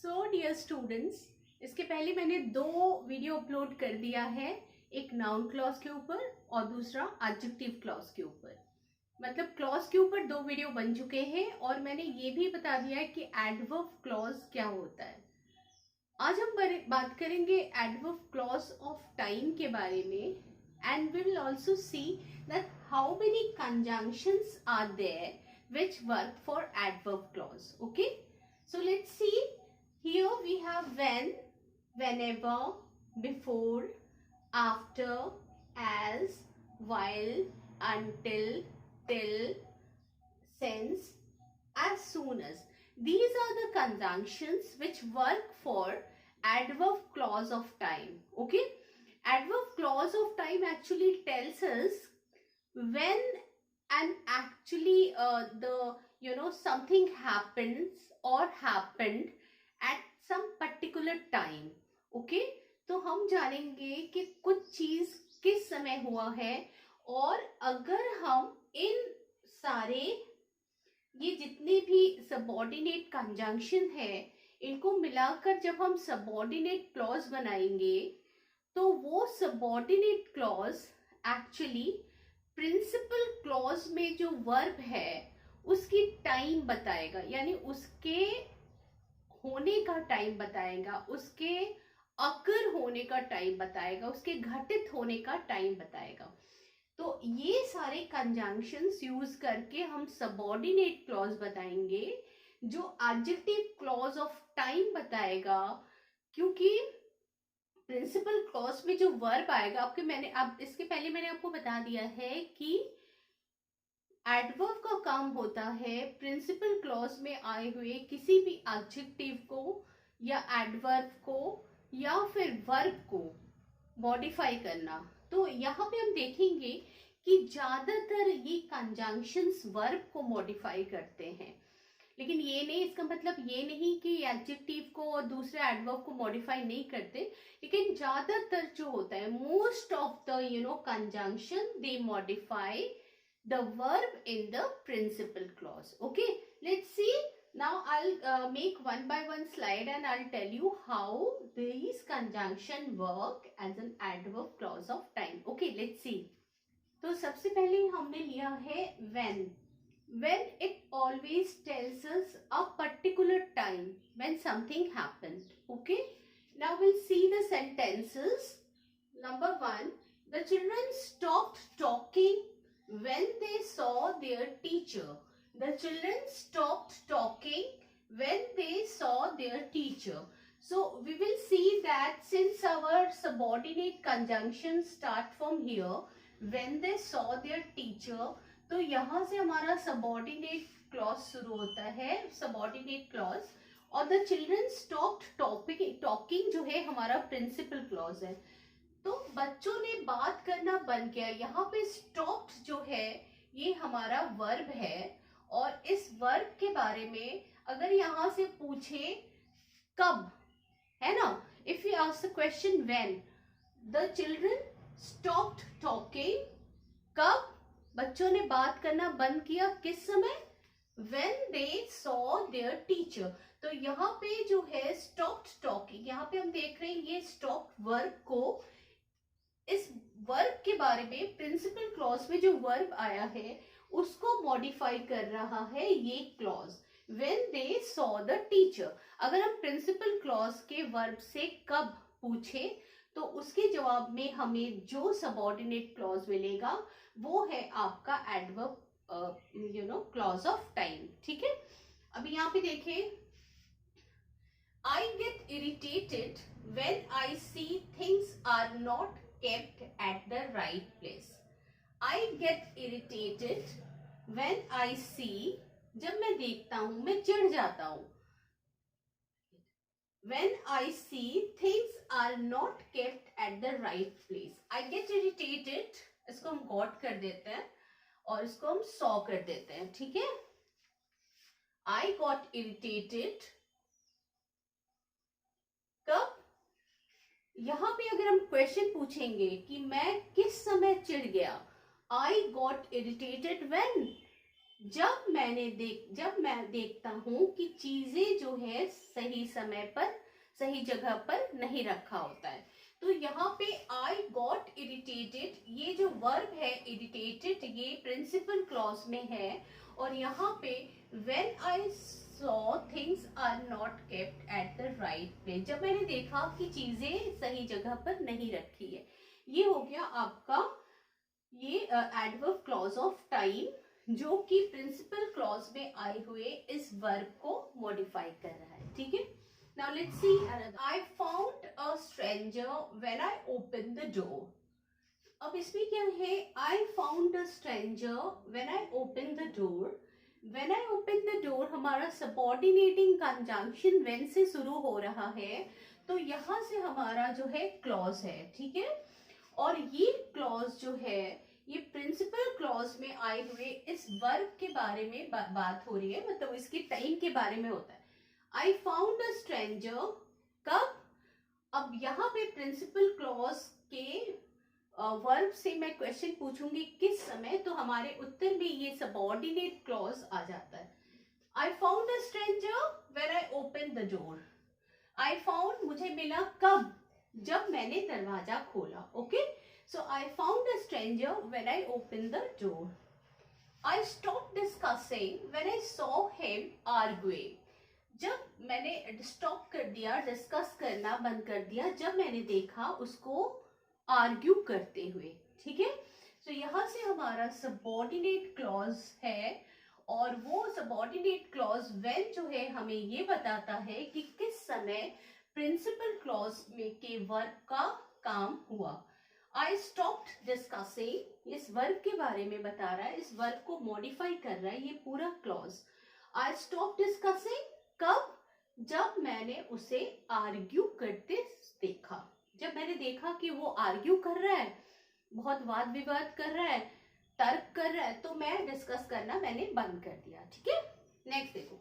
So dear students, इसके पहले मैंने 2 वीडियो अपलोड कर दिया है, एक नाउन क्लॉज के ऊपर और दूसरा एडजेक्टिव क्लॉज के ऊपर। मतलब क्लॉज के ऊपर 2 वीडियो बन चुके हैं और मैंने ये भी बता दिया है कि एडवर्ब क्लॉज क्या होता है। आज हम बात करेंगे एडवर्ब क्लॉज ऑफ टाइम के बारे में and we will also see that how many conjunctions are there which work for adverb clause. Okay, so let's see. Here we have when, whenever, before, after, as, while, until, till, since, as soon as. These are the conjunctions which work for adverb clause of time. Okay, adverb clause of time actually tells us when and actually something happens or happened at some particular time. Okay, तो हम जानेंगे कि कुछ चीज किस समय हुआ है और अगर हम इन सारे ये जितने भी सबऑर्डिनेट कंजंक्शन है इनको मिलाकर जब हम सबऑर्डिनेट क्लॉज बनाएंगे तो वो subordinate clause actually principal clause में जो वर्ब है उसकी टाइम बताएगा, यानी उसके होने का टाइम बताएगा, उसके अकर होने का टाइम बताएगा, उसके घटित होने का टाइम बताएगा। तो ये सारे कंजंक्शंस यूज करके हम सबऑर्डिनेट क्लॉज बताएंगे जो एडजेक्टिव क्लॉज ऑफ टाइम बताएगा, क्योंकि प्रिंसिपल क्लॉज में जो वर्ब आएगा इसके पहले मैंने आपको बता दिया है कि एडवर्ब का काम होता है प्रिंसिपल क्लॉज में आए हुए किसी भी एडजेक्टिव को या एडवर्ब को या फिर वर्ब को मॉडिफाई करना। तो यहाँ पे हम देखेंगे कि ज्यादातर ये कंजंक्शंस वर्ब को मॉडिफाई करते हैं, लेकिन ये नहीं, इसका मतलब ये नहीं कि एडजेक्टिव को और दूसरे एडवर्ब को मॉडिफाई नहीं करते, लेकिन ज्यादातर जो होता है most of the conjunction they modify the verb in the principal clause. Okay, let's see. Now I'll make one by one slide and I'll tell you how these conjunction work as an adverb clause of time. Okay, let's see. तो सबसे पहले हमने लिया है when. When it always tells us a particular time when something happened. Okay, now we'll see the sentences. Number 1, the children stopped talking when they saw their teacher. The children stopped talking when they saw their teacher. So we will see that since our subordinate conjunctions start from here, when they saw their teacher, तो यहाँ से हमारा subordinate clause शुरू होता है, subordinate clause, और the children stopped talking जो है हमारा principal clause है। तो बच्चों ने बात करना बंद किया। यहाँ पे स्टॉप्ड जो है ये हमारा वर्ब है और इस वर्ब के बारे में अगर यहाँ से पूछे कब, है ना, if you ask the question when the children stopped talking, कब बच्चों ने बात करना बंद किया, किस समय, when they saw there teacher. तो यहाँ पे जो है स्टॉप्ड टॉकिंग, यहाँ पे हम देख रहे हैं ये स्टॉप्ड वर्ब को, इस वर्ब के बारे में प्रिंसिपल क्लॉज में जो वर्ब आया है उसको मॉडिफाई कर रहा है ये clause when they saw the teacher. अगर हम प्रिंसिपल क्लॉज के वर्ब से कब पूछे तो उसके जवाब में हमें जो सबऑर्डिनेट क्लॉज मिलेगा वो है आपका एडवर्ब क्लॉज ऑफ टाइम। ठीक है, अभी यहाँ पे देखें, I get irritated when I see things are not kept at the right place. I get irritated when I see, जब मैं देखता हूं मैं चिढ़ जाता हूं। When I see things are not kept at the right place. I get irritated, इसको हम got कर देते हैं और इसको हम saw कर देते हैं। ठीक है, I got irritated कब, यहाँ पे अगर हम क्वेश्चन पूछेंगे कि मैं किस समय चिढ़ गया, I got irritated when, जब मैं देखता हूँ कि चीजें जो है सही समय पर सही जगह पर नहीं रखा होता है। तो यहाँ पे आई गॉट इरिटेटेड, ये जो वर्ब है इरिटेटेड, ये प्रिंसिपल क्लॉज में है। और यहाँ पे when I saw things are not kept at the right place, जब मैंने देखा कि चीजें सही जगह पर नहीं रखी है। ये हो गया आपका ये एडवर्ब क्लॉज ऑफ टाइम, जो कि प्रिंसिपल क्लॉज में आए हुए इस वर्ब को मॉडिफाई कर रहा है। ठीक है, now let's see another. I found a stranger when I open the door. अब इसमें क्या है, I found a stranger when I open the door. When I open the door हमारा सबऑर्डिनेटिंग कंजंक्शन व्हेन से शुरू हो रहा है, तो यहां से हमारा जो है क्लॉज है। ठीक है, और ये क्लॉज जो है ये प्रिंसिपल क्लॉज में आए हुए इस वर्ब के बारे में बात हो रही है, मतलब इसके टाइम के बारे में होता है। आई फाउंड अ स्ट्रेंजर, कब? अब यहाँ पे प्रिंसिपल क्लॉज के वर्ब से मैं क्वेश्चन पूछूंगी किस समय, तो हमारे उत्तर में ये सबऑर्डिनेट क्लॉज आ जाता है। I found a stranger when I open the door. I found मुझे मिला कब? जब मैंने दरवाजा खोला। Okay, so I found a stranger when I open the door. I stop discussing when I saw him arguing. जब मैंने स्टॉप कर दिया, डिस्कस करना बंद कर दिया, जब मैंने देखा उसको आर्ग्यू करते हुए। ठीक है, तो यहां से हमारा सबऑर्डिनेट क्लॉज है, और वो सबऑर्डिनेट क्लॉज व्हेन जो है हमें ये बताता है कि किस समय प्रिंसिपल क्लॉज में के वर्ब का काम हुआ। आई स्टॉप्ड डिस्कसिंग इस वर्ब के बारे में बता रहा है, इस वर्ब को मॉडिफाई कर रहा है ये पूरा क्लॉज। आई स्टॉप डिस्कसिंग कब? जब मैंने उसे आर्ग्यू करते देखा। जब मैंने देखा कि वो आर्ग्यू कर रहा है, बहुत वाद विवाद कर रहा है, तर्क कर रहा है, तो मैं डिस्कस करना मैंने बंद कर दिया। ठीक है, नेक्स्ट देखो।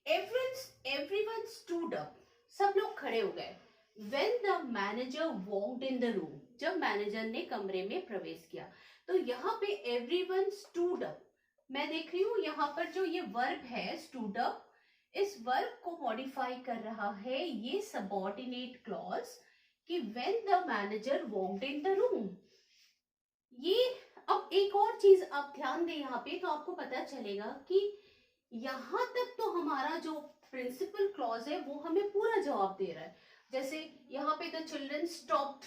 एवरीवन स्टूड अप, सब लोग खड़े हो गए। When the manager walked in the room, जब मैनेजर ने कमरे में प्रवेश किया। तो यहाँ पे एवरीवन स्टूड अप, मैं देख रही हूँ यहाँ पर जो ये वर्ब है स्टूड अप, इस वर्ब को मॉडिफाई कर रहा है ये सबऑर्डिनेट क्लॉज कि when the manager walked in the room. ये अब एक और चीज आप ध्यान दें यहाँ पे, तो आपको पता चलेगा कि यहां तक तो हमारा जो प्रिंसिपल क्लॉज है वो हमें पूरा जवाब दे रहा है। जैसे यहाँ पे the children stopped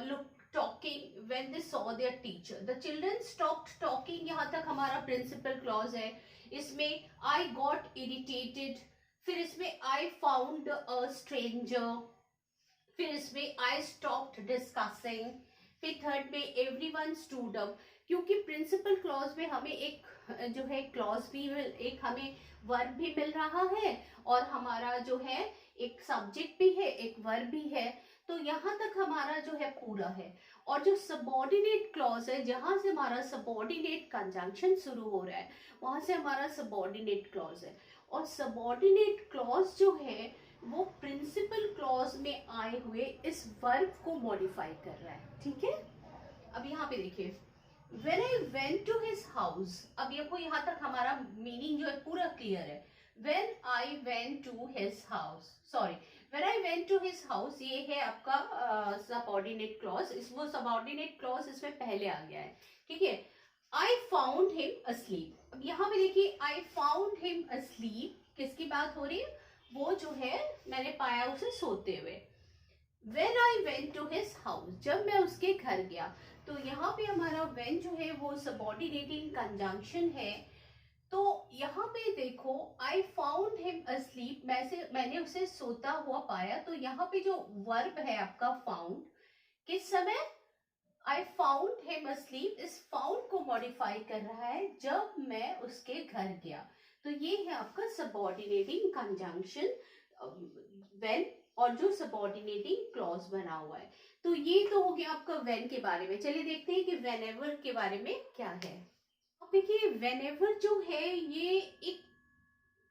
look talking when they saw there teacher. The children stopped talking, यहाँ तक हमारा प्रिंसिपल क्लॉज है। इसमें आई गॉट इरिटेटेड, फिर इसमें आई फाउंड अ स्ट्रेंजर, फिर इसमें आई स्टॉप्ड डिस्कसिंग, फिर थर्ड में एवरीवन स्टूड अप। क्योंकि प्रिंसिपल क्लॉज में हमें एक जो है क्लॉज भी एक हमें वर्ब भी मिल रहा है, और हमारा जो है एक सब्जेक्ट भी है, एक वर्ब भी है। तो यहाँ तक हमारा जो है पूरा है। और जो सबऑर्डिनेट क्लॉज है, जहां से हमारा सबऑर्डिनेट कंजंक्शन शुरू हो रहा है, वहां से हमारा सबऑर्डिनेट क्लॉज है। और सबऑर्डिनेट क्लॉज जो है वो प्रिंसिपल क्लॉज में आए हुए इस वर्ब को मॉडिफाई कर रहा है। ठीक है, अब यहाँ पे देखिए, When I went to his house, अब यहाँ तक हमारा मीनिंग जो है पूरा क्लियर है। When I went to his house, sorry, when I went to his house, ये है आपका सबऑर्डिनेट क्लॉज। इस वो सबऑर्डिनेट क्लॉज इसमें पहले आ गया है। ठीक है, I found him asleep। अब यहाँ पे देखिए, I found him asleep, किसकी बात हो रही है? वो जो है मैंने पाया उसे सोते हुए। When I went to his house, जब मैं उसके घर गया। तो यहाँ पे हमारा when जो है वो सबऑर्डिनेटिंग कंजंक्शन है। तो यहाँ पे देखो, I found him asleep, मैंने उसे सोता हुआ पाया। तो यहाँ पे जो वर्ब है आपका found, किस समय? I found him asleep, इस found को मॉडिफाई कर रहा है जब मैं उसके घर गया। तो ये है आपका सबऑर्डिनेटिंग कंजंक्शन when, और जो सबऑर्डिनेटिंग क्लॉज बना हुआ है। तो ये तो हो गया आपका when के बारे में। चलिए देखते हैं कि whenever के बारे में क्या है। अब देखिए, whenever जो है ये एक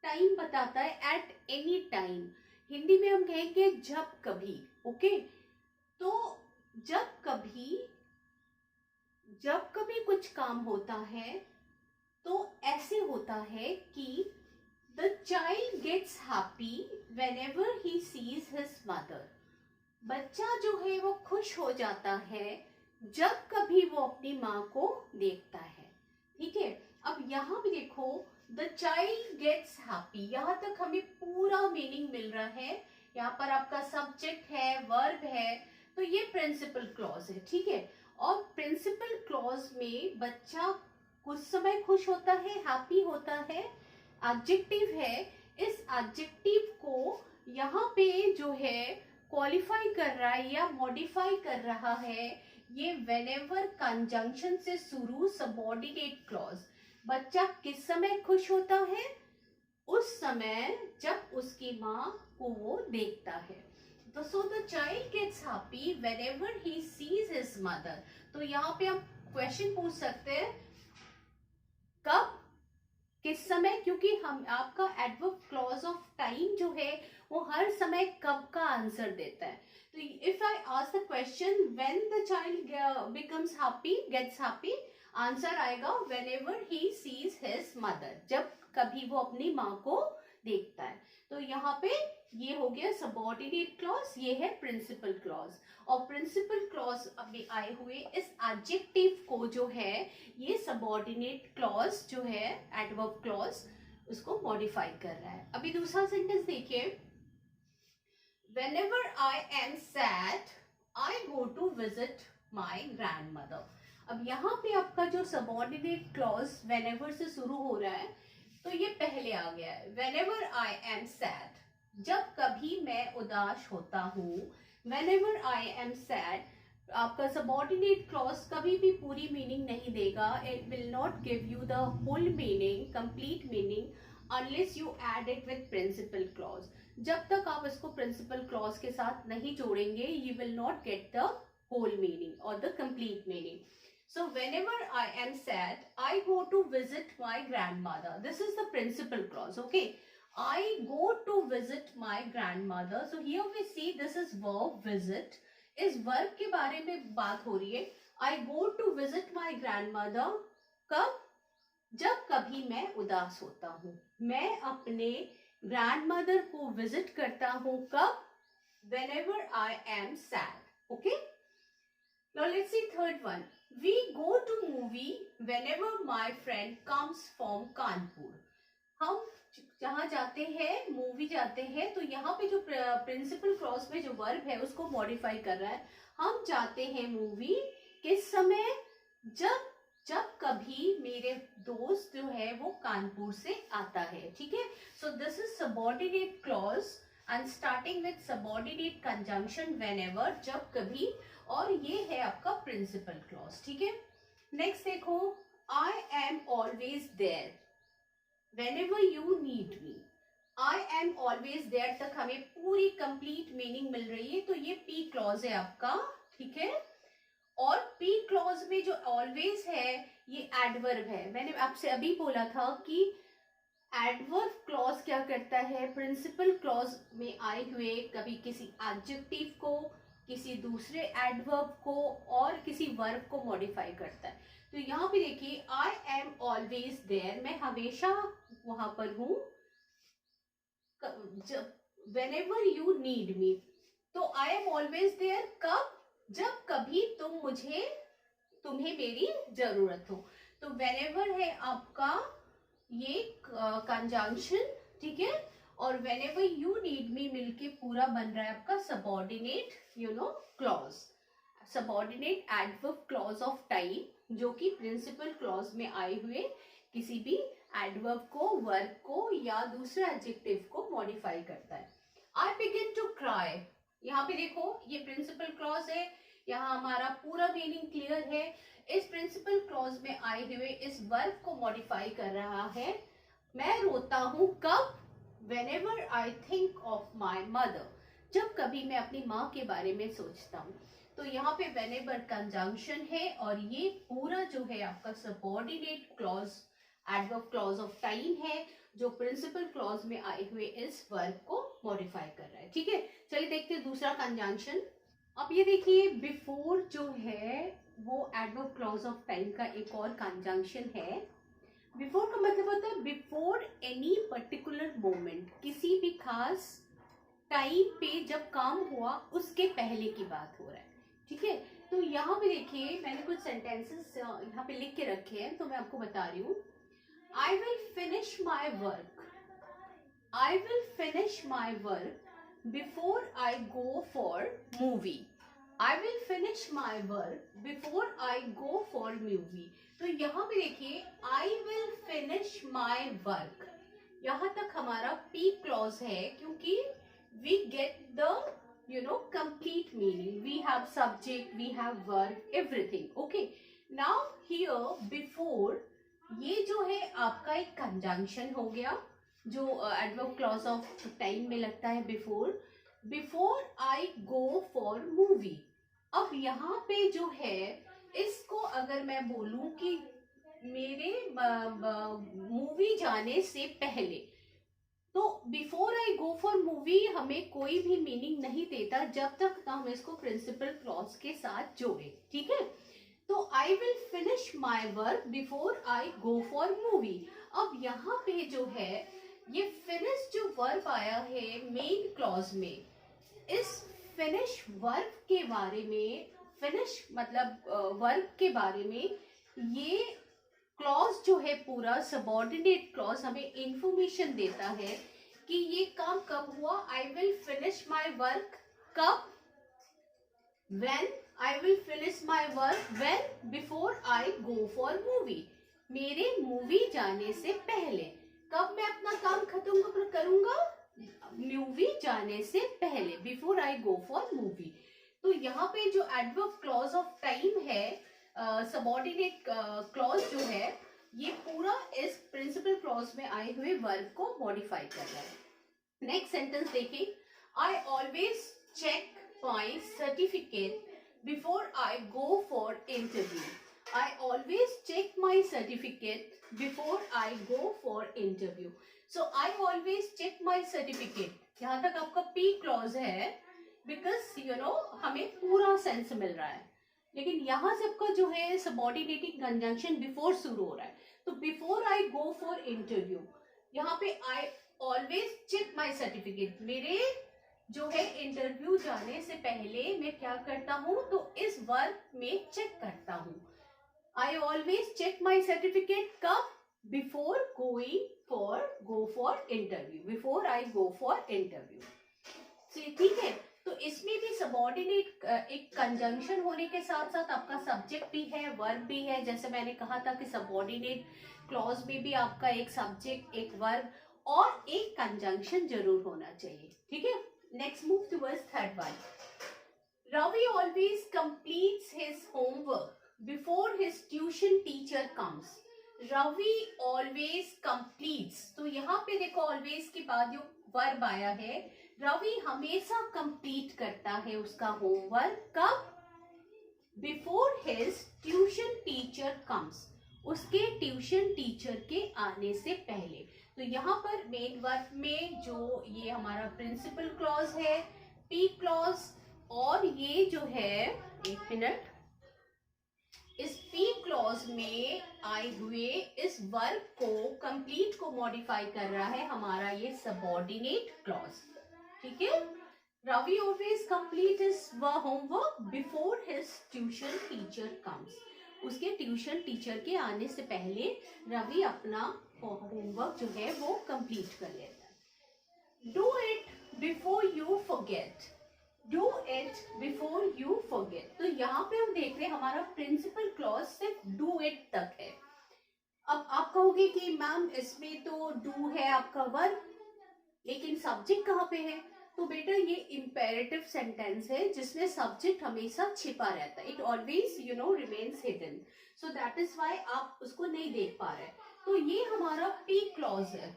टाइम बताता है, एट एनी टाइम। हिंदी में हम कहेंगे जब कभी। ओके, तो जब कभी कुछ काम होता है तो ऐसे होता है कि the child gets happy whenever he sees his mother. बच्चा जो है वो खुश हो जाता है जब कभी वो अपनी माँ को देखता है। ठीक है, अब यहाँ भी देखो, द चाइल्ड गेट्स हैप्पी, यहाँ तक हमें पूरा मीनिंग मिल रहा है। यहाँ पर आपका सब्जेक्ट है, वर्ब है, तो ये प्रिंसिपल क्लॉज है। ठीक है, और प्रिंसिपल क्लॉज में बच्चा कुछ समय खुश होता है, हैप्पी होता है, एडजेक्टिव है। इस एडजेक्टिव को यहाँ पे जो है क्वालिफाई कर रहा है या मॉडिफाई कर रहा है ये व्हेनेवर कंजंक्शन से शुरू सबऑर्डिनेट क्लॉज। बच्चा किस समय खुश होता है? उस समय जब उसकी माँ को वो देखता है। तो so the child gets happy whenever he sees his mother. तो यहाँ पे हम क्वेश्चन पूछ सकते हैं कब, किस समय, क्योंकि हम आपका एडवर्ब क्लॉज ऑफ टाइम जो है वो हर समय कब का आंसर देता है। तो if I ask the question when the child becomes happy, gets happy, answer आएगा whenever he sees his mother, जब कभी वो अपनी माँ को देखता है। तो यहाँ पे ये हो गया सबऑर्डिनेट क्लॉज, ये है प्रिंसिपल क्लॉज। और प्रिंसिपल क्लॉज अभी आए हुए इस एडजेक्टिव को जो है ये सबऑर्डिनेट क्लॉज जो है एडवर्ब क्लॉज उसको मॉडिफाई कर रहा है। अभी दूसरा सेंटेंस देखिए, whenever I am sad I go to visit my grandmother। अब यहाँ पे आपका जो सबऑर्डिनेट क्लॉज whenever से शुरू हो रहा है तो ये पहले आ गया है। whenever I am sad, जब कभी मैं उदास होता हूँ। whenever I am sad, आपका सबऑर्डिनेट क्लॉज कभी भी पूरी मीनिंग नहीं देगा। It will not give you the whole meaning, complete meaning, unless you add it with principal clause. जब तक आप इसको प्रिंसिपल क्लॉज के साथ नहीं जोड़ेंगे you will not get the whole meaning और the complete meaning. So whenever I am sad, I go to visit my grandmother. This is the principal clause, okay? I go to visit my grandmother. So here we see this is verb visit. इस verb के बारे में बात हो रही है। I go to visit my grandmother. कब? जब कभी मैं उदास होता हूँ। मैं अपने grandmother को visit करता हूँ कब? Whenever I am sad, okay? Now let's see third one. We go to movie whenever my friend comes from Kanpur. हम जहाँ जाते हैं, मूवी जाते हैं, तो यहाँ पे जो प्रिंसिपल क्लॉज में जो वर्ब है उसको मॉडिफाई कर रहा है। हम जाते हैं मूवी किस समय? जब कभी मेरे दोस्त जो है वो कानपुर से आता है। ठीक है, सो this is subordinate clause and starting with subordinate conjunction whenever, जब कभी, और ये है आपका प्रिंसिपल क्लॉज। ठीक है, नेक्स्ट देखो, I am always there whenever you need me. I am always there तक हमें पूरी कंप्लीट मीनिंग मिल रही है, तो ये पी क्लॉज है आपका। ठीक है, और पी क्लॉज में जो ऑलवेज है ये एडवर्ब है। मैंने आपसे अभी बोला था कि एडवर्ब क्लॉज क्या करता है, प्रिंसिपल क्लॉज में आए हुए कभी किसी एडजेक्टिव को, किसी दूसरे एडवर्ब को और किसी वर्ब को मॉडिफाई करता है। तो यहाँ पे देखिए, आई एम ऑलवेज देयर, मैं हमेशा वहां पर हूँ। व्हेनेवर यू नीड मी, तो आई एम ऑलवेज देयर कब? जब कभी तुम्हें मेरी जरूरत हो। तो व्हेनेवर है आपका ये कंजंक्शन। ठीक है, और व्हेनेवर यू नीड मी मिलके पूरा बन रहा है आपका subordinate clause, subordinate adverb clause of time, जो कि प्रिंसिपल क्लॉज में आए हुए किसी भी एडवर्ब को, वर्ब को या दूसरे एडजेक्टिव को मॉडिफाई करता है। आई बिगिन टू क्राई, यहाँ पे देखो ये प्रिंसिपल क्लॉज है, यहाँ हमारा पूरा मीनिंग क्लियर है। इस प्रिंसिपल क्लॉज में आए हुए इस वर्ब को मॉडिफाई कर रहा है। मैं रोता हूँ कब? Whenever I think of my mother, जब कभी मैं अपनी माँ के बारे में सोचता हूँ। तो यहाँ पे whenever कंजंक्शन है और ये पूरा जो है आपका subordinate clause, adverb clause of time है, जो प्रिंसिपल क्लॉज में आए हुए इस वर्ब को मॉडिफाई कर रहा है। ठीक है, चलिए देखते हैं दूसरा कंजंक्शन। अब ये देखिए, बिफोर जो है वो एडवर्ब क्लॉज ऑफ टाइम का एक और कंजंक्शन है। बिफोर का मतलब होता है बिफोर एनी पर्टिकुलर मोमेंट, किसी भी खास टाइम पे जब काम हुआ उसके पहले की बात हो रहा है, ठीक है। तो यहाँ पे देखिए मैंने कुछ सेंटेंसेस यहाँ पे लिख के रखे हैं, तो मैं आपको बता रही हूँ। आई will finish my work, I will finish my work before I go for movie. I will finish my work before I go for movie. तो यहाँ पे देखिए I will finish my work, यहाँ तक हमारा P clause है, क्योंकि we get the complete meaning. We have subject, we have verb, everything. Okay. Now here before, ये जो है आपका एक कंजंक्शन हो गया जो एडवर्ब क्लॉज ऑफ टाइम में लगता है before. Before I go for movie, अब यहाँ पे जो है इसको अगर मैं बोलूं कि मेरे मूवी जाने से पहले, तो before I go for movie हमें कोई भी मीनिंग नहीं देता जब तक ना हम इसको प्रिंसिपल क्लॉज के साथ जोड़े, ठीक है। तो आई will finish my work before I go for movie. अब यहाँ पे जो है ये फिनिश जो वर्ब आया है मेन क्लॉज में, इस फिनिश वर्ब के बारे में, फिनिश मतलब वर्ब के बारे में ये क्लॉज जो है पूरा सबऑर्डिनेट क्लॉज हमें इंफॉर्मेशन देता है कि ये काम कब हुआ। I will finish my work कब, when I will finish my work when before I go for movie, मेरे मूवी जाने से पहले। कब मैं अपना काम खत्म करूंगा, मूवी जाने से पहले, before I go for movie. तो यहाँ पे जो एडवर्ब क्लॉज ऑफ टाइम है, सबऑर्डिनेट क्लॉज जो है, ये पूरा इस प्रिंसिपल क्लॉज में आए हुए वर्ब को मॉडिफाई कर रहा है। नेक्स्ट सेंटेंस देखिए, I always check my certificate before I go for interview. I always check my certificate before I go for interview. So I always check my certificate. यहाँ तक आपका P clause है, because हमें पूरा sense मिल रहा है, लेकिन यहाँ से आपका जो है सबऑर्डिनेटिंग कंजंक्शन बिफोर शुरू हो रहा है। तो before I go for interview, यहाँ पे I always check my certificate, मेरे जो है इंटरव्यू जाने से पहले मैं क्या करता हूँ, तो इस वर्ब में चेक करता हूँ। I always check my certificate कब, before go for interview, before I go for interview। ठीक है, तो इसमें भी सबऑर्डिनेट एक कंजंक्शन होने के साथ साथ आपका सब्जेक्ट भी है, वर्ब भी है। जैसे मैंने कहा था कि सबऑर्डिनेट क्लॉज में भी आपका एक सब्जेक्ट, एक वर्ब और एक कंजंक्शन जरूर होना चाहिए, ठीक है। Next move towards third one. Ravi always completes his homework before his tuition teacher comes। Ravi always completes, तो यहाँ पे देखो always के बाद जो वर्ब आया है, रवि हमेशा कंप्लीट करता है उसका होमवर्क कब, before his tuition teacher comes, उसके ट्यूशन टीचर के आने से पहले। तो यहाँ पर मेन वर्ब में जो ये हमारा प्रिंसिपल क्लॉज है, पी क्लॉज, और ये जो है, एक मिनट, इस पी क्लॉज में आए हुए इस वर्ब को, कंप्लीट को मॉडिफाई कर रहा है हमारा ये सबऑर्डिनेट क्लॉज, ठीक है। Ravi always complete his homework before his tuition teacher comes, उसके ट्यूशन टीचर के आने से पहले रवि अपना होमवर्क जो है वो कंप्लीट कर लेता है। Do it before you forget, do it before you forget. तो यहाँ पे हम देख रहे हैं हमारा प्रिंसिपल क्लॉज सिर्फ डू इट तक है। अब आप कहोगे कि मैम इसमें तो डू है आपका वर्ब, लेकिन सब्जेक्ट कहाँ पे है, तो बेटा ये इंपेरेटिव सेंटेंस है जिसमें सब्जेक्ट हमेशा छिपा रहता है, it always remains hidden, so that is why आप उसको नहीं देख पा रहे। तो ये हमारा पी क्लॉज है।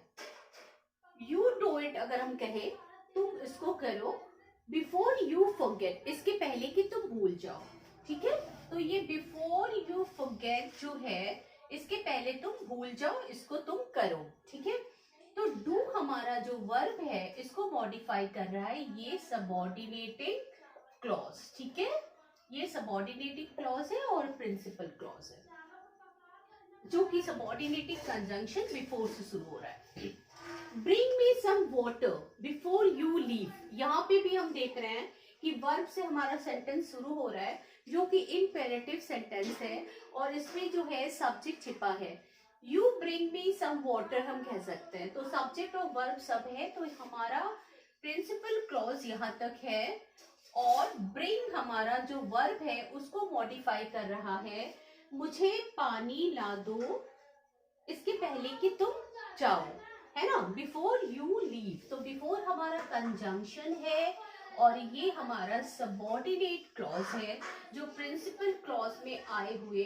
यू डू इट अगर हम कहें, तुम इसको करो, बिफोर यू फॉरगेट, इसके पहले कि तुम भूल जाओ, ठीक है। तो ये बिफोर यू फॉरगेट जो है, इसके पहले तुम भूल जाओ, इसको तुम करो, ठीक है। तो डू हमारा जो वर्ब है इसको मॉडिफाई कर रहा है ये सबऑर्डिनेटिंग क्लॉज, ठीक है। ये सबऑर्डिनेटिंग क्लॉज है और प्रिंसिपल क्लॉज है। जो कि सबऑर्डिनेटिंग कंजंक्शन बिफोर से शुरू हो रहा है। Bring me some water before you leave, यहाँ पे भी हम देख रहे हैं कि वर्ब से हमारा सेंटेंस शुरू हो रहा है जो कि इम्पेरेटिव सेंटेंस है और इसमें जो है सब्जेक्ट छिपा है। You bring me some water हम कह सकते हैं, तो सब्जेक्ट और वर्ब सब है, तो हमारा प्रिंसिपल क्लॉज यहाँ तक है और ब्रिंग हमारा जो वर्ब है उसको मॉडिफाई कर रहा है, मुझे पानी ला दो इसके पहले कि तुम जाओ, है ना, बिफोर यू लीव। तो बिफोर हमारा कंजंक्शन है और ये हमारा सबऑर्डिनेट क्लॉज है जो प्रिंसिपल क्लॉज में आए हुए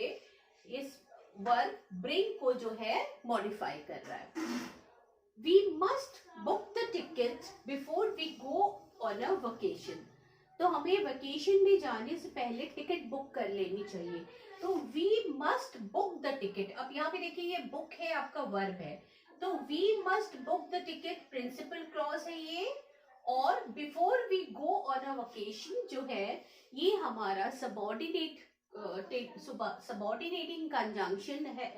इस वर्ब ब्रिंग को जो है मॉडिफाई कर रहा है। We must book the ticket before we go on a vacation, तो हमें वेकेशन में जाने से पहले टिकट बुक कर लेनी चाहिए। तो we must book the ticket, अब यहाँ पे देखिए ये बुक है आपका वर्ब है, तो we must book the ticket principal clause है ये, और before we go on a vacation जो है ये हमारा सबऑर्डिनेटिंग कंजंक्शन है,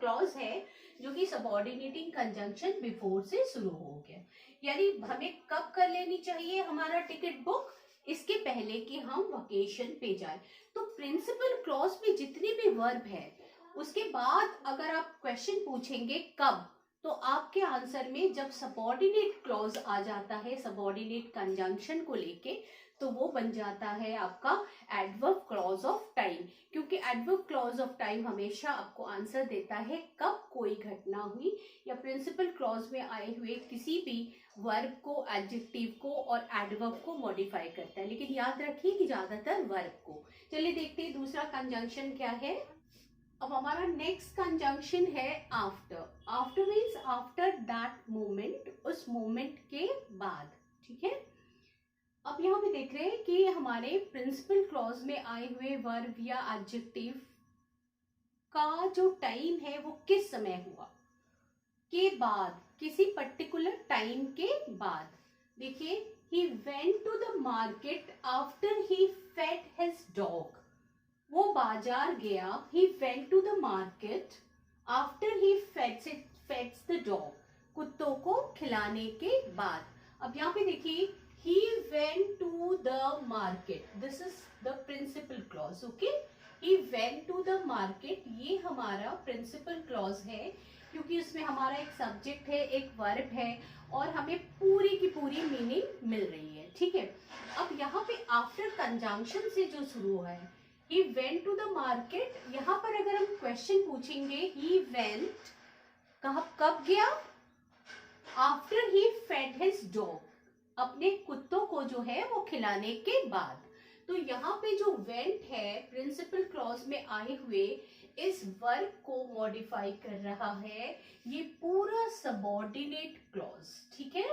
क्लॉज है जो कि सबऑर्डिनेटिंग कंजंक्शन बिफोर से शुरू हो गया। यानी हमें कब कर लेनी चाहिए हमारा टिकट बुक, इसके पहले कि हम वेकेशन पे जाए। तो प्रिंसिपल क्लॉज में जितने भी वर्ब है उसके बाद अगर आप क्वेश्चन पूछेंगे कब, तो आपके आंसर में जब सबऑर्डिनेट क्लॉज आ जाता है सबऑर्डिनेट कंजंक्शन को लेके, तो वो बन जाता है आपका एडवर्ब क्लॉज ऑफ टाइम, क्योंकि एडवर्ब क्लॉज ऑफ टाइम हमेशा आपको आंसर देता है कब कोई घटना हुई या प्रिंसिपल क्लॉज में आए हुए किसी भी वर्ब को, एडजेक्टिव को और एडवर्ब को मॉडिफाई करता है, लेकिन याद रखिए कि ज्यादातर वर्ब को। चलिए देखते हैं दूसरा कंजंक्शन क्या है। अब हमारा नेक्स्ट कंजंक्शन है after. After means after that moment, उस मोमेंट के बाद, ठीक है। अब यहाँ पे देख रहे हैं कि हमारे प्रिंसिपल क्लॉज में आए हुए वर्ब या एडजेक्टिव का जो टाइम है वो किस समय हुआ, के बाद, किसी पर्टिकुलर टाइम के बाद। देखिए, he went to the market after he fed his dog, वो बाजार गया, he went to the market after he feds the dog, कुत्तों को खिलाने के बाद। अब यहाँ पे देखिए he went to the market, this is the principal clause, okay, he went to the market, ये हमारा प्रिंसिपल क्लॉज है क्योंकि उसमें हमारा एक सब्जेक्ट है, एक वर्ब है और हमें पूरी की पूरी मीनिंग मिल रही है, ठीक है। अब यहाँ पे आफ्टर कंजंक्शन से जो शुरू हुआ है he went to the market, यहाँ पर अगर हम क्वेश्चन पूछेंगे he went कब गया, after he fed his dog, अपने कुत्तों को जो है वो खिलाने के बाद। तो यहाँ पे जो went है प्रिंसिपल क्लॉज में आए हुए इस वर्ब को मॉडिफाई कर रहा है ये पूरा सबऑर्डिनेट क्लॉज, ठीक है,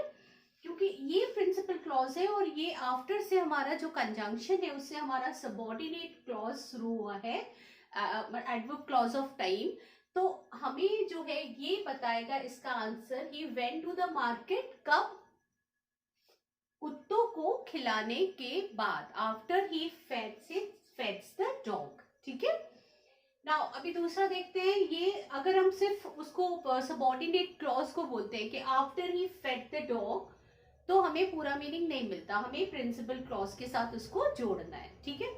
क्योंकि ये प्रिंसिपल क्लॉज है और ये आफ्टर से हमारा जो कंजंक्शन है उससे हमारा सबऑर्डिनेट क्लॉज शुरू हुआ है, एडवर्ब क्लॉज ऑफ टाइम। तो हमें जो है ये बताएगा इसका answer, he went to the market कब, कुत्तों को खिलाने के बाद, after he feds the dog, ठीक है। नाउ अभी दूसरा देखते हैं, ये अगर हम सिर्फ उसको सबऑर्डिनेट क्लॉज को बोलते हैं कि after he fed the dog, तो हमें पूरा मीनिंग नहीं मिलता, हमें प्रिंसिपल क्लॉज के साथ उसको जोड़ना है, ठीक है।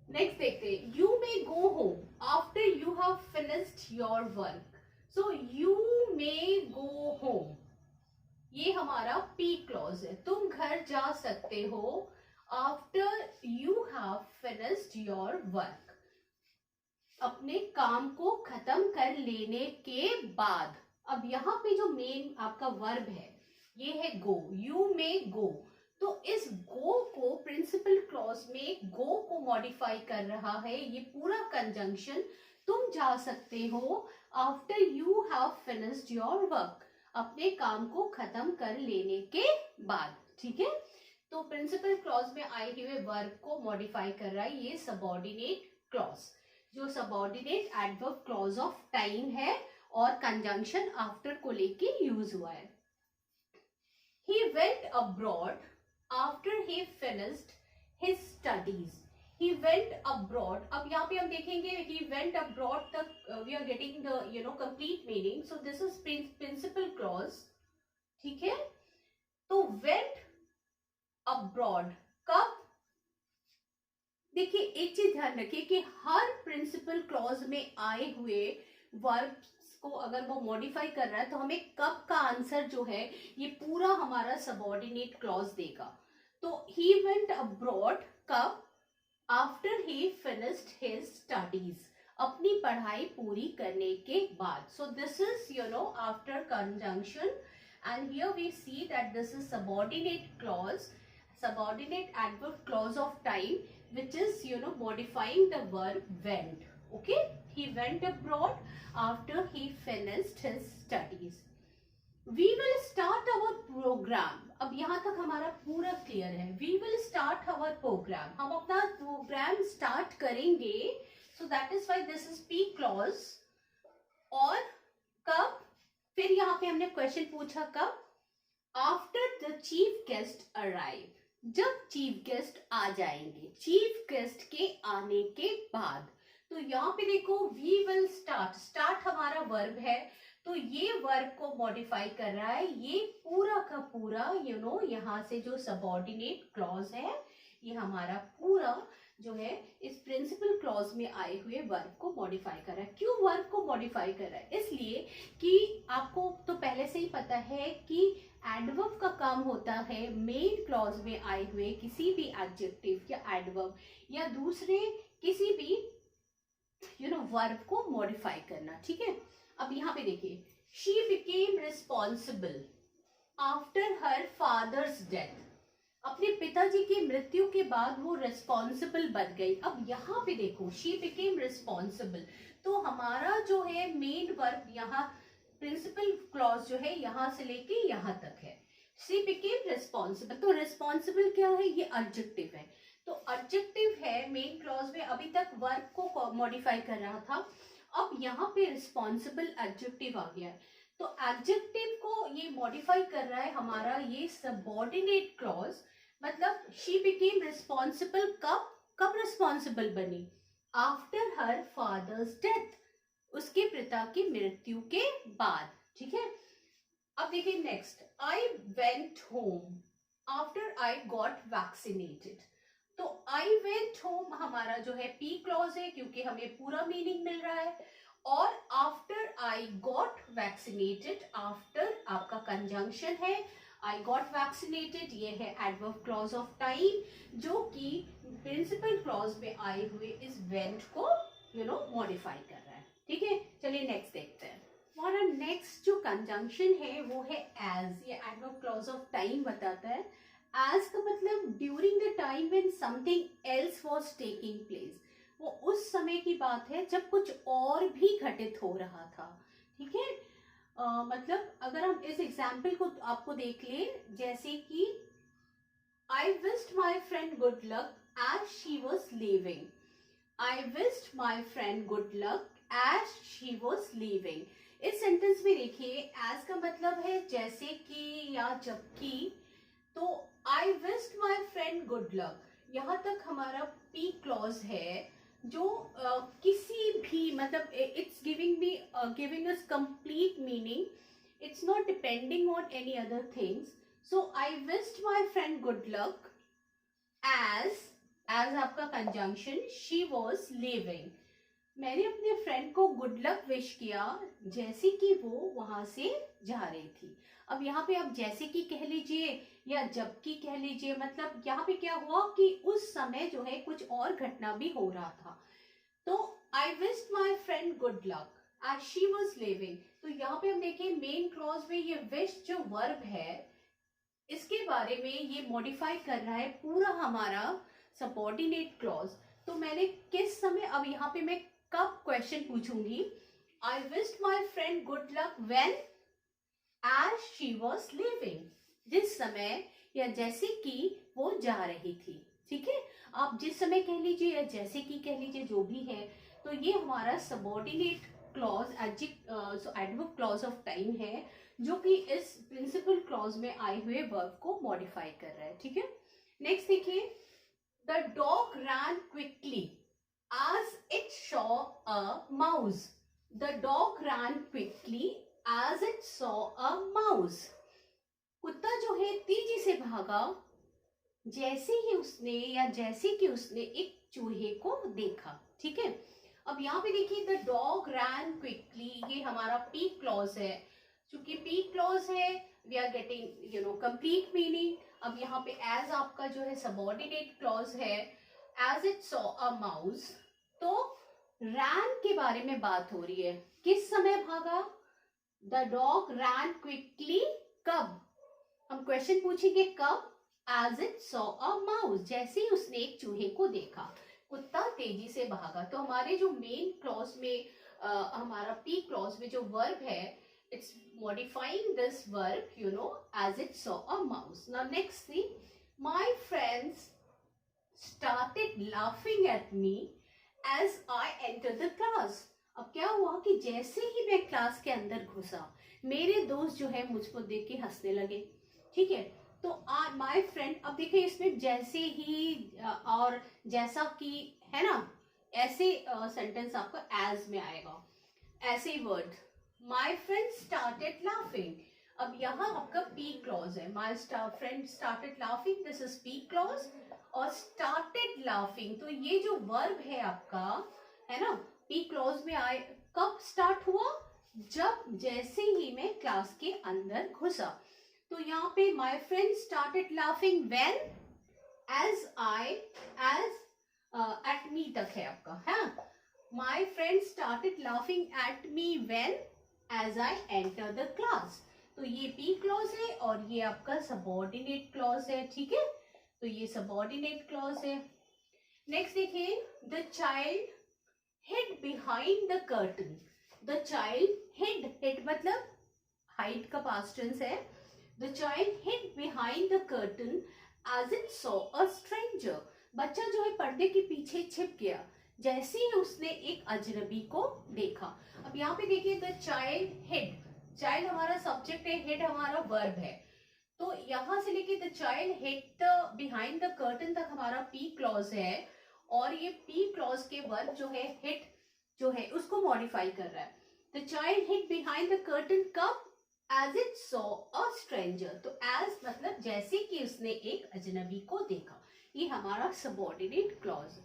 नेक्स्ट देखते हैं, you may go home after you have finished your work, so you may go home, ये हमारा पी क्लॉज है, तुम घर जा सकते हो after you have finished your work, अपने काम को खत्म कर लेने के बाद। अब यहाँ पे जो मेन आपका वर्ब है ये है गो, यू मे गो, तो इस गो को प्रिंसिपल क्लॉज में गो को मॉडिफाई कर रहा है ये पूरा कंजंक्शन, तुम जा सकते हो after you have finished your work, अपने काम को खत्म कर लेने के बाद, ठीक है। तो प्रिंसिपल क्लॉज में आए हुए वर्ब को मॉडिफाई कर रहा है ये सबऑर्डिनेट क्लॉज, जो subordinate adverb clause of time है और कंजंक्शन आफ्टर को लेके यूज हुआ है। He went abroad after he finished his studies, he went abroad. अब यहाँ पे हम देखेंगे he went abroad तक we are getting the complete meaning. So this is principal clause. ठीक है, तो went abroad कब? देखिए एक चीज ध्यान रखिए कि हर प्रिंसिपल क्लॉज में आए हुए वर्ब्स को अगर वो मॉडिफाई कर रहा है तो हमें कब का आंसर जो है ये पूरा हमारा सबऑर्डिनेट क्लॉज देगा. तो ही वेंट अब्रॉड कब? After he finished his studies, अपनी पढ़ाई पूरी करने के बाद. So this is after conjunction, and here we see that this is subordinate clause, subordinate adverb clause of time, which is modifying the verb went. Okay, he went abroad after he finished his studies. We will start our program. अब यहाँ तक हमारा पूरा clear है. We will start our program. हम अपना programme start करेंगे. So that is why this is P clause. और कब? फिर यहाँ पे हमने क्वेश्चन पूछा कब? After the chief guest arrive. जब चीफ गेस्ट आ जाएंगे, चीफ गेस्ट के आने के बाद. तो यहाँ पे देखो वी विल स्टार्ट, स्टार्ट हमारा वर्ब है, तो ये वर्ब को मॉडिफाई कर रहा है. ये पूरा का पूरा यहाँ से जो सबऑर्डिनेट क्लॉज है ये हमारा पूरा जो है इस प्रिंसिपल क्लॉज में आए हुए वर्ब को मॉडिफाई कर रहा है. क्यों वर्ब को मॉडिफाई कर रहा है? इसलिए कि आपको तो पहले से ही पता है कि एडवर्ब का काम होता है मेन क्लॉज में आए हुए किसी भी एडजेक्टिव या एडवर्ब या दूसरे किसी भी वर्ब को मॉडिफाई करना. ठीक है, अब यहाँ पे देखिए she became responsible after her father's death. अपने पिताजी की मृत्यु के बाद वो रिस्पॉन्सिबल बन गई. अब यहाँ पे देखो शी बिकेम रिस्पॉन्सिबल, तो हमारा जो है मेन वर्ब यहाँ प्रिंसिपल क्लॉज जो है यहाँ से लेके यहाँ तक है. शी बिकेम रिस्पॉन्सिबल, तो रिस्पॉन्सिबल क्या है? ये एडजेक्टिव है. तो एडजेक्टिव है मेन क्लॉज में, अभी तक वर्ब को मॉडिफाई कर रहा था, अब यहाँ पे रिस्पॉन्सिबल एडजेक्टिव आ गया है. तो एडजेक्टिव को ये मॉडिफाई कर रहा है हमारा ये सबऑर्डिनेट क्लॉज. मतलब शी बिकेम रिस्पॉन्सिबल कब? कब रिस्पॉन्सिबल बनी? आफ्टर हर फादर्स डेथ, उसके पिता की मृत्यु के बाद. ठीक है, अब देखिए next, I went home after I got vaccinated. तो आई वेंट होम हमारा जो है पी क्लॉज है क्योंकि हमें पूरा मीनिंग मिल रहा है. और after I got vaccinated, after आपका कंजंक्शन है, आई गॉट वैक्सीनेटेड ये है एडवर्ब क्लॉज ऑफ टाइम जो कि प्रिंसिपल क्लॉज में आए हुए इस वेंट को मॉडिफाई कर रहा है. ठीक है, चलिए नेक्स्ट देखते हैं. हमारा नेक्स्ट जो कंजंक्शन है वो है एज. ये एडवर्ब क्लॉज ऑफ टाइम बताता है. एज का मतलब during the time when something else was taking place. वो उस समय की बात है जब कुछ और भी घटित हो रहा था. ठीक है, मतलब अगर हम इस एग्जाम्पल को आपको देख लें, जैसे कि I wished my friend good luck as she was leaving. I wished my friend good luck as she was leaving. इस सेंटेंस में देखिए एज का मतलब है जैसे कि या जबकि. तो I wished my friend good luck, यहाँ तक हमारा पी क्लॉज है जो किसी भी मतलब it's giving us complete meaning. It's not depending on any other things. So I wished my friend good luck as आपका कंजंक्शन शी वॉज लिविंग. मैंने अपने फ्रेंड को गुड लक विश किया जैसे कि वो वहां से जा रही थी. अब यहाँ पे आप जैसे कि कह लीजिए या जबकि कह लीजिए, मतलब यहाँ पे क्या हुआ कि उस समय जो है कुछ और घटना भी हो रहा था. तो I wished my friend good luck as she was leaving. तो यहाँ पे हम देखिए मेन क्लॉज में ये विश जो वर्ब है इसके बारे में ये मॉडिफाई कर रहा है पूरा हमारा सबऑर्डिनेट क्लॉज. तो मैंने किस समय, अब यहाँ पे मैं कब क्वेश्चन पूछूंगी, I wished my friend good luck when as she was leaving, जिस समय या जैसे कि वो जा रही थी. ठीक है, आप जिस समय कह लीजिए या जैसे कि कह लीजिए जो भी है. तो ये हमारा subordinate clause adverb clause of time है जो कि इस प्रिंसिपल क्लॉज में आए हुए वर्ब को मॉडिफाई कर रहा है. ठीक है, नेक्स्ट देखिए the dog ran quickly as it saw a mouse. The dog ran quickly as it saw a mouse. कुत्ता जो है तेजी से भागा जैसे ही उसने या जैसे कि उसने एक चूहे को देखा। ठीक है, अब यहाँ पे देखिए द डॉग रैन क्विकली, ये हमारा पी क्लॉज है। चूंकि पी क्लॉज है we are getting complete meaning. अब यहाँ पे एज आपका जो है सबऑर्डिनेट क्लॉज है, as it saw a mouse, तो रैन के बारे में बात हो रही है। किस समय भागा? द डॉग रैन क्विकली, कब? हम क्वेश्चन पूछेंगे कब? As it saw a mouse, जैसे ही उसने एक चूहे को देखा। कुत्ता तेजी से भागा। तो हमारे जो मेन क्लॉज में हमारा पी क्लॉज में जो वर्ब है, it's modifying this verb as it saw a mouse. Now next thing, my friends started laughing at me as I entered the class. अब क्या हुआ कि जैसे ही मैं क्लास के अंदर घुसा, मेरे दोस्त जो है मुझको देख के हंसने लगे। ठीक है, तो माय फ्रेंड, अब देखिए इसमें जैसे ही और जैसा कि है ना, ऐसे सेंटेंस आपका एज में आएगा, ऐसे word. My friend started laughing, अब यहाँ आपका पी क्लॉज है। My friend started laughing, this is P clause. और स्टार्टेड लाफिंग, तो ये जो वर्ब है आपका, है ना, पी क्लॉज में आए। कब स्टार्ट हुआ? जब जैसे ही मैं क्लास के अंदर घुसा। तो यहाँ पे my friend started laughing when, as at me तक है आपका, है। My friend started laughing at me when as I enter the class. तो ये पी क्लॉज है और ये आपका सबऑर्डिनेट क्लॉज है। ठीक है, तो ये सबऑर्डिनेट क्लॉज है। नेक्स्ट देखिए, the child hid behind the curtain. The child hid, hid मतलब हाइड का पास्ट टेंस है। The child hid behind the curtain as it saw a stranger. बच्चा जो है पर्दे के पीछे छिप गया जैसे ही उसने एक अजनबी को देखा। अब यहाँ पे देखिए द चाइल्ड हिड, चाइल्ड हमारा सब्जेक्ट है, हिड हमारा वर्ब है। तो यहां से लेके the child hid behind the curtain तक हमारा पी क्लॉज है। और ये पी क्लॉज के वर्ब जो है हिट जो है उसको मॉडिफाई कर रहा है। The child hid behind the curtain कब? As it saw a stranger. तो एज मतलब जैसे कि उसने एक अजनबी को देखा। ये हमारा सबऑर्डिनेट क्लॉज।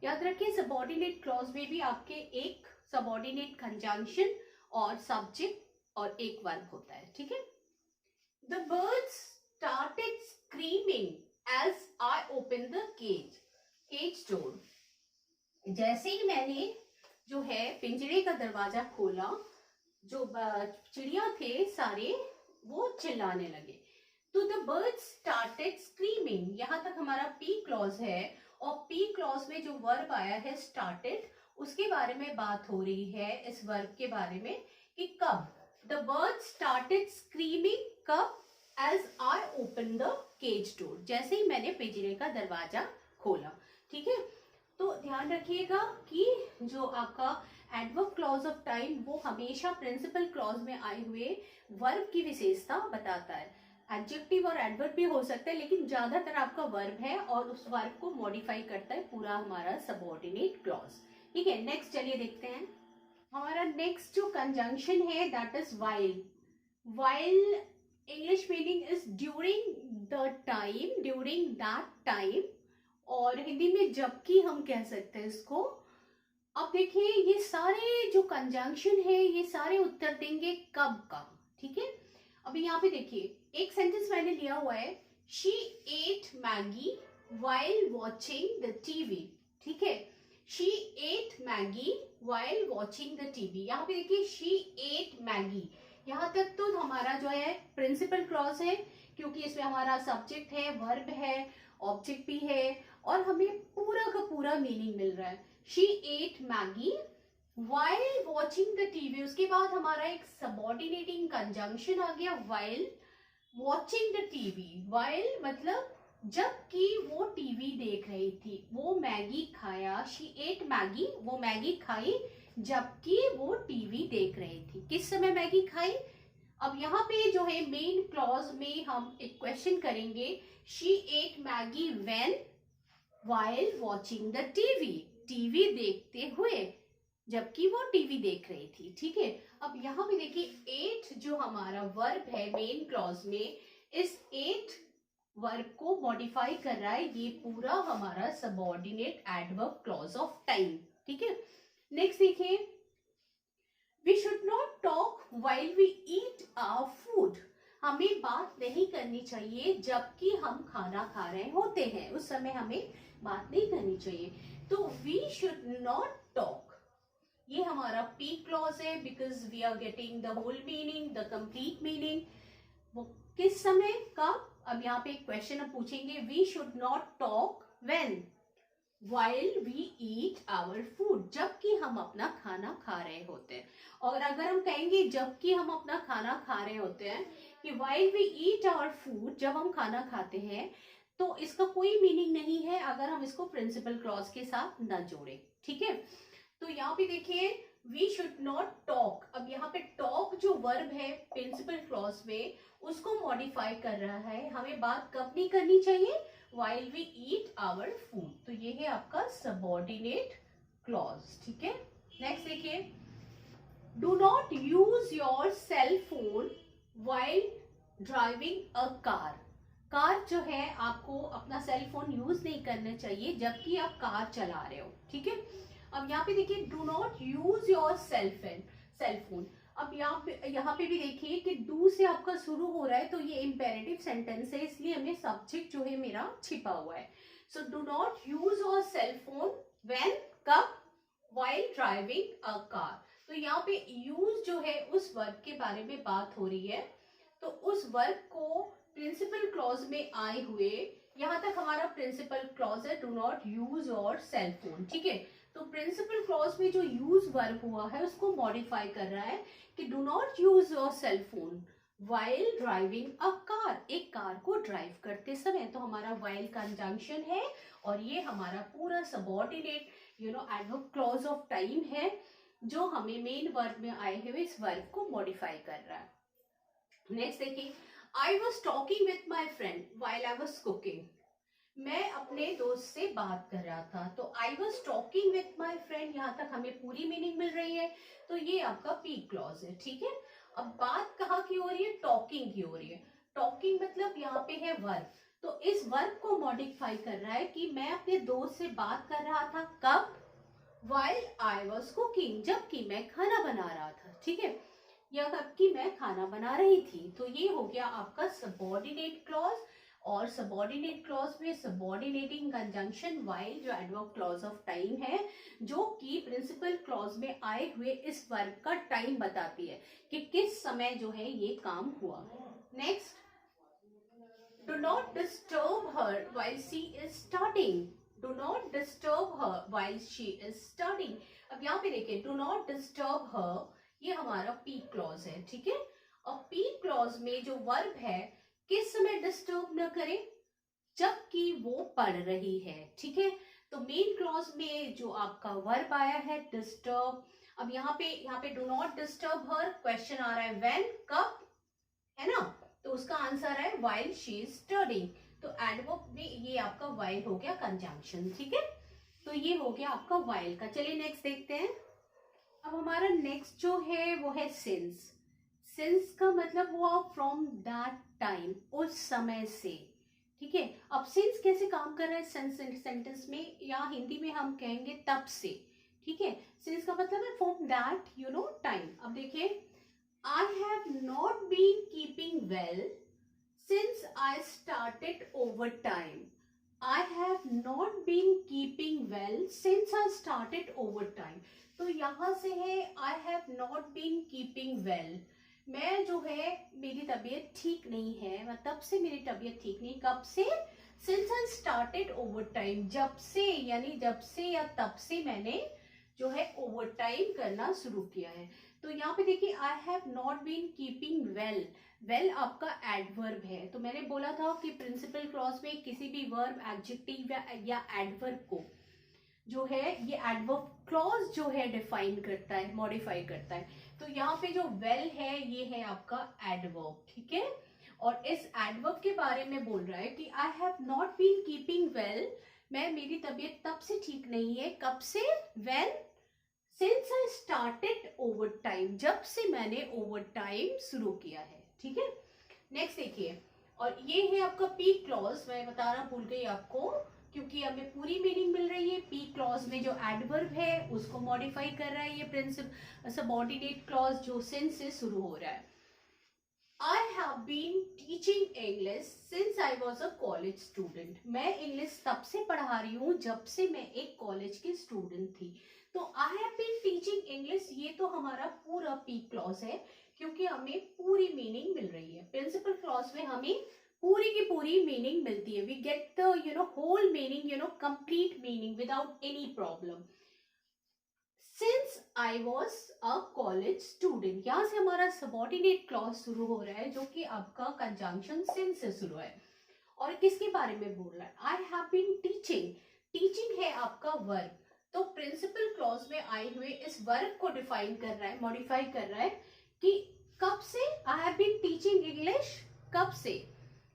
याद रखिए सबऑर्डिनेट क्लॉज में भी आपके एक सबऑर्डिनेट कंजंक्शन और सब्जेक्ट और एक वर्ब होता है। ठीक है, The birds started screaming as I opened the cage door. जैसे ही मैंने जो है पिंजरे का दरवाजा खोला, जो चिड़िया थे सारे वो चिल्लाने लगे। तो the birds started screaming, यहाँ तक हमारा पी क्लॉज है। और पी क्लॉज में जो वर्ब आया है started, उसके बारे में बात हो रही है, इस वर्ब के बारे में कि कब। The birds started screaming कब? As I opened the cage door, जैसे ही मैंने पिंजरे का दरवाजा खोला। ठीक है, तो ध्यान रखिएगा कि जो आपका एडवर्ब क्लॉज ऑफ टाइम वो हमेशा प्रिंसिपल क्लॉज में आए हुए वर्ब की विशेषता बताता है। एडजेक्टिव और एडवर्ब भी हो सकता है, लेकिन ज्यादातर आपका वर्ब है और उस वर्ब को मॉडिफाई करता है पूरा हमारा सबऑर्डिनेट क्लॉज। ठीक है, नेक्स्ट चलिए देखते हैं। हमारा नेक्स्ट जो कंजंक्शन है that is while. While English meaning is during the time, during that time, और हिंदी में जबकि हम कह सकते हैं इसको। अब देखिए ये सारे जो कंजंक्शन है ये सारे उत्तर देंगे कब का। ठीक है, अभी यहाँ पे देखिए एक सेंटेंस मैंने लिया हुआ है, she ate Maggi while watching the TV। ठीक है, she ate Maggi while watching the TV। यहाँ पे देखिए she ate मैगी, यहाँ तक तो हमारा जो है प्रिंसिपल क्लॉज है, क्योंकि इसमें हमारा सब्जेक्ट है, वर्ब है, ऑब्जेक्ट भी है, और हमें पूरा का पूरा मीनिंग मिल रहा है। She ate Maggi while watching the TV। उसके बाद हमारा एक सबऑर्डिनेटिंग कंजंक्शन आ गया while watching the TV। while मतलब जबकि वो टीवी देख रही थी, वो मैगी खाया, शी एट मैगी, वो मैगी खाई जबकि वो टीवी देख रही थी। किस समय मैगी खाई? अब यहाँ पे जो है मेन क्लॉज में हम एक क्वेश्चन करेंगे, she ate Maggi when, while watching the TV, TV देखते हुए, जबकि वो टीवी देख रही थी। ठीक है, अब यहाँ पे देखिए 8 जो हमारा वर्ब है मेन क्लॉज में, इस 8 वर्ब को मॉडिफाई कर रहा है ये पूरा हमारा subordinate adverb clause of time. ठीक है, नेक्स्ट देखिए, we should not talk while we eat our food. हमें बात नहीं करनी चाहिए जबकि हम खाना खा रहे होते हैं, उस समय हमें बात नहीं करनी चाहिए। तो वी शुड नॉट टॉक, ये हमारा पी क्लॉज है, because we are getting the whole meaning, the complete meaning. वो किस समय, कब? अब यहाँ पे एक क्वेश्चन हम पूछेंगे, we should not talk when, while we eat our food, जबकि हम अपना खाना खा रहे होते हैं। और अगर हम कहेंगे जबकि हम अपना खाना खा रहे होते हैं, कि while we eat our food, जब हम खाना खाते हैं, तो इसका कोई मीनिंग नहीं है अगर हम इसको प्रिंसिपल क्लॉज के साथ न जोड़े। ठीक है, तो यहाँ पे देखिए वी शुड नॉट टॉक, अब यहाँ पे टॉक जो वर्ब है प्रिंसिपल क्लॉज में, उसको मॉडिफाई कर रहा है, हमें बात कब नहीं करनी चाहिए, while we eat our food। तो ये है आपका सबऑर्डिनेट क्लॉज। ठीक है, नेक्स्ट देखिए, do not use your cell phone while driving a car. Car जो है, आपको अपना सेल फोन यूज नहीं करना चाहिए जबकि आप कार चला रहे हो। ठीक है, अब यहाँ पे देखिए do not use your cell phone. अब यहाँ पे भी देखिए कि डू से आपका शुरू हो रहा है, तो ये इंपेरेटिव सेंटेंस है, इसलिए हमें सब्जेक्ट जो है मेरा छिपा हुआ है। So do not use your cell phone when, कब, व्हाइल ड्राइविंग अ कार। तो यहाँ पे यूज जो है उस वर्ब के बारे में बात हो रही है, तो उस वर्ब को प्रिंसिपल क्लॉज में आए हुए, यहाँ तक हमारा प्रिंसिपल क्लॉज है, do not use your cell phone. ठीक है, तो प्रिंसिपल क्लॉज में जो यूज वर्ब हुआ है उसको मॉडिफाई कर रहा है कि do not use your cell phone while driving a car, एक कार को ड्राइव करते समय। तो हमारा while कंजंक्शन है, और ये हमारा पूरा subordinate adverb clause of time है, जो हमें मेन वर्ब में आए हुए इस वर्ब को मॉडिफाई कर रहा है। नेक्स्ट देखिए, I was talking with my friend while I was cooking. मैं अपने दोस्त से बात कर रहा था, तो I was talking with my friend, यहाँ तक हमें पूरी मीनिंग मिल रही है, तो ये आपका पी क्लॉज है। ठीक है, अब बात कहाँ की हो रही है, टॉकिंग की हो रही है। टॉकिंग मतलब यहाँ पे है वर्ब, तो इस वर्ब को मॉडिफाई कर रहा है कि मैं अपने दोस्त से बात कर रहा था, कब, while I was cooking, जबकि मैं खाना बना रहा था। ठीक है, या जबकि मैं खाना बना रही थी। तो ये हो गया आपका सबऑर्डिनेट क्लॉज, और सबऑर्डिनेट क्लॉज में सबऑर्डिनेटिंग कंजंक्शन while जो एडवर्ब क्लॉज ऑफ टाइम है, जो कि प्रिंसिपल क्लॉज में आए हुए इस वर्ब का टाइम बताती है कि किस समय जो है ये काम हुआ। Next, do not disturb her while she is studying। Do not disturb her while she is studying। अब यहाँ पे देखिए डू नॉट डिस्टर्ब हर, ये हमारा पी क्लॉज है। ठीक है, और पी क्लॉज में जो वर्ब है किस समय डिस्टर्ब न करे, जबकि वो पढ़ रही है। ठीक है, तो मेन क्लॉज में जो आपका वर्ब आया है डिस्टर्ब। अब यहाँ पे do not disturb her, question आ रहा है व्हेन, कब, है ना, तो उसका आंसर है while she is studying। तो एडवर्ब में ये आपका while हो गया कंजंक्शन। ठीक है, तो ये हो गया आपका while का। चलिए नेक्स्ट देखते हैं। अब हमारा नेक्स्ट जो है वो है सिंस। सिंस का मतलब हुआ फ्रॉम दैट टाइम, उस समय से। ठीक है, अब सिंस कैसे काम कर रहा है सेंटेंस में, या हिंदी में हम कहेंगे तब से। ठीक है, सिंस का मतलब है फ्रॉम दैट टाइम। अब देखिए, I have not been keeping well since I started overtime। I have not been keeping well since I started overtime। तो यहाँ से है I have not been keeping well। मैं जो है मेरी तबीयत ठीक नहीं है, तब से मेरी तबीयत ठीक नहीं, कब से, since I started overtime, जब से, यानी जब से या तब से मैंने जो है ओवर टाइम करना शुरू किया है। तो यहाँ पे देखिए I have not been keeping well, well आपका एडवर्ब है। तो मैंने बोला था कि प्रिंसिपल क्लॉज में किसी भी वर्ब, एडजेक्टिव या एडवर्ब को जो है ये एडवर्ब क्लॉज जो है डिफाइन करता है, मॉडिफाई करता है। तो यहाँ पे जो वेल है ये है आपका एडवर्ब। ठीक है, और इस एडवर्ब के बारे में बोल रहा है कि I have not been keeping well मेरी तबीयत तब से ठीक नहीं है। कब से? When, since I started over time, जब से मैंने ओवर टाइम शुरू किया है। ठीक है, नेक्स्ट देखिए, और ये है आपका पी क्लॉज। मैं बताना भूल गई आपको, क्योंकि हमें पूरी मीनिंग मिल रही है। पी क्लॉज में जो एडवर्ब है उसको मॉडिफाई कर रहा है ये प्रिंसिपल सबऑर्डिनेट क्लॉज जो सिंस से शुरू हो रहा है। I have been teaching English since I was a college student. मैं इंग्लिश तब से पढ़ा रही हूँ जब से मैं एक कॉलेज की स्टूडेंट थी। तो I have been teaching English, ये तो हमारा पूरा पी क्लॉज है, क्योंकि हमें पूरी मीनिंग मिल रही है। प्रिंसिपल क्लॉज में हमें पूरी की पूरी मीनिंग मिलती है। We get the whole meaning, complete meaning without any problem. Since I was a college student, यहां से हमारा सबऑर्डिनेट क्लॉज शुरू हो रहा है, जो कि आपका कंजंक्शन सिंस से शुरू है। और किसके बारे में बोल रहा है? I have been teaching. Teaching है आपका वर्ब, तो प्रिंसिपल क्लॉज में आए हुए इस वर्ब को डिफाइन कर रहा है, मॉडिफाई कर रहा है कि कब से I have been teaching English, कब से,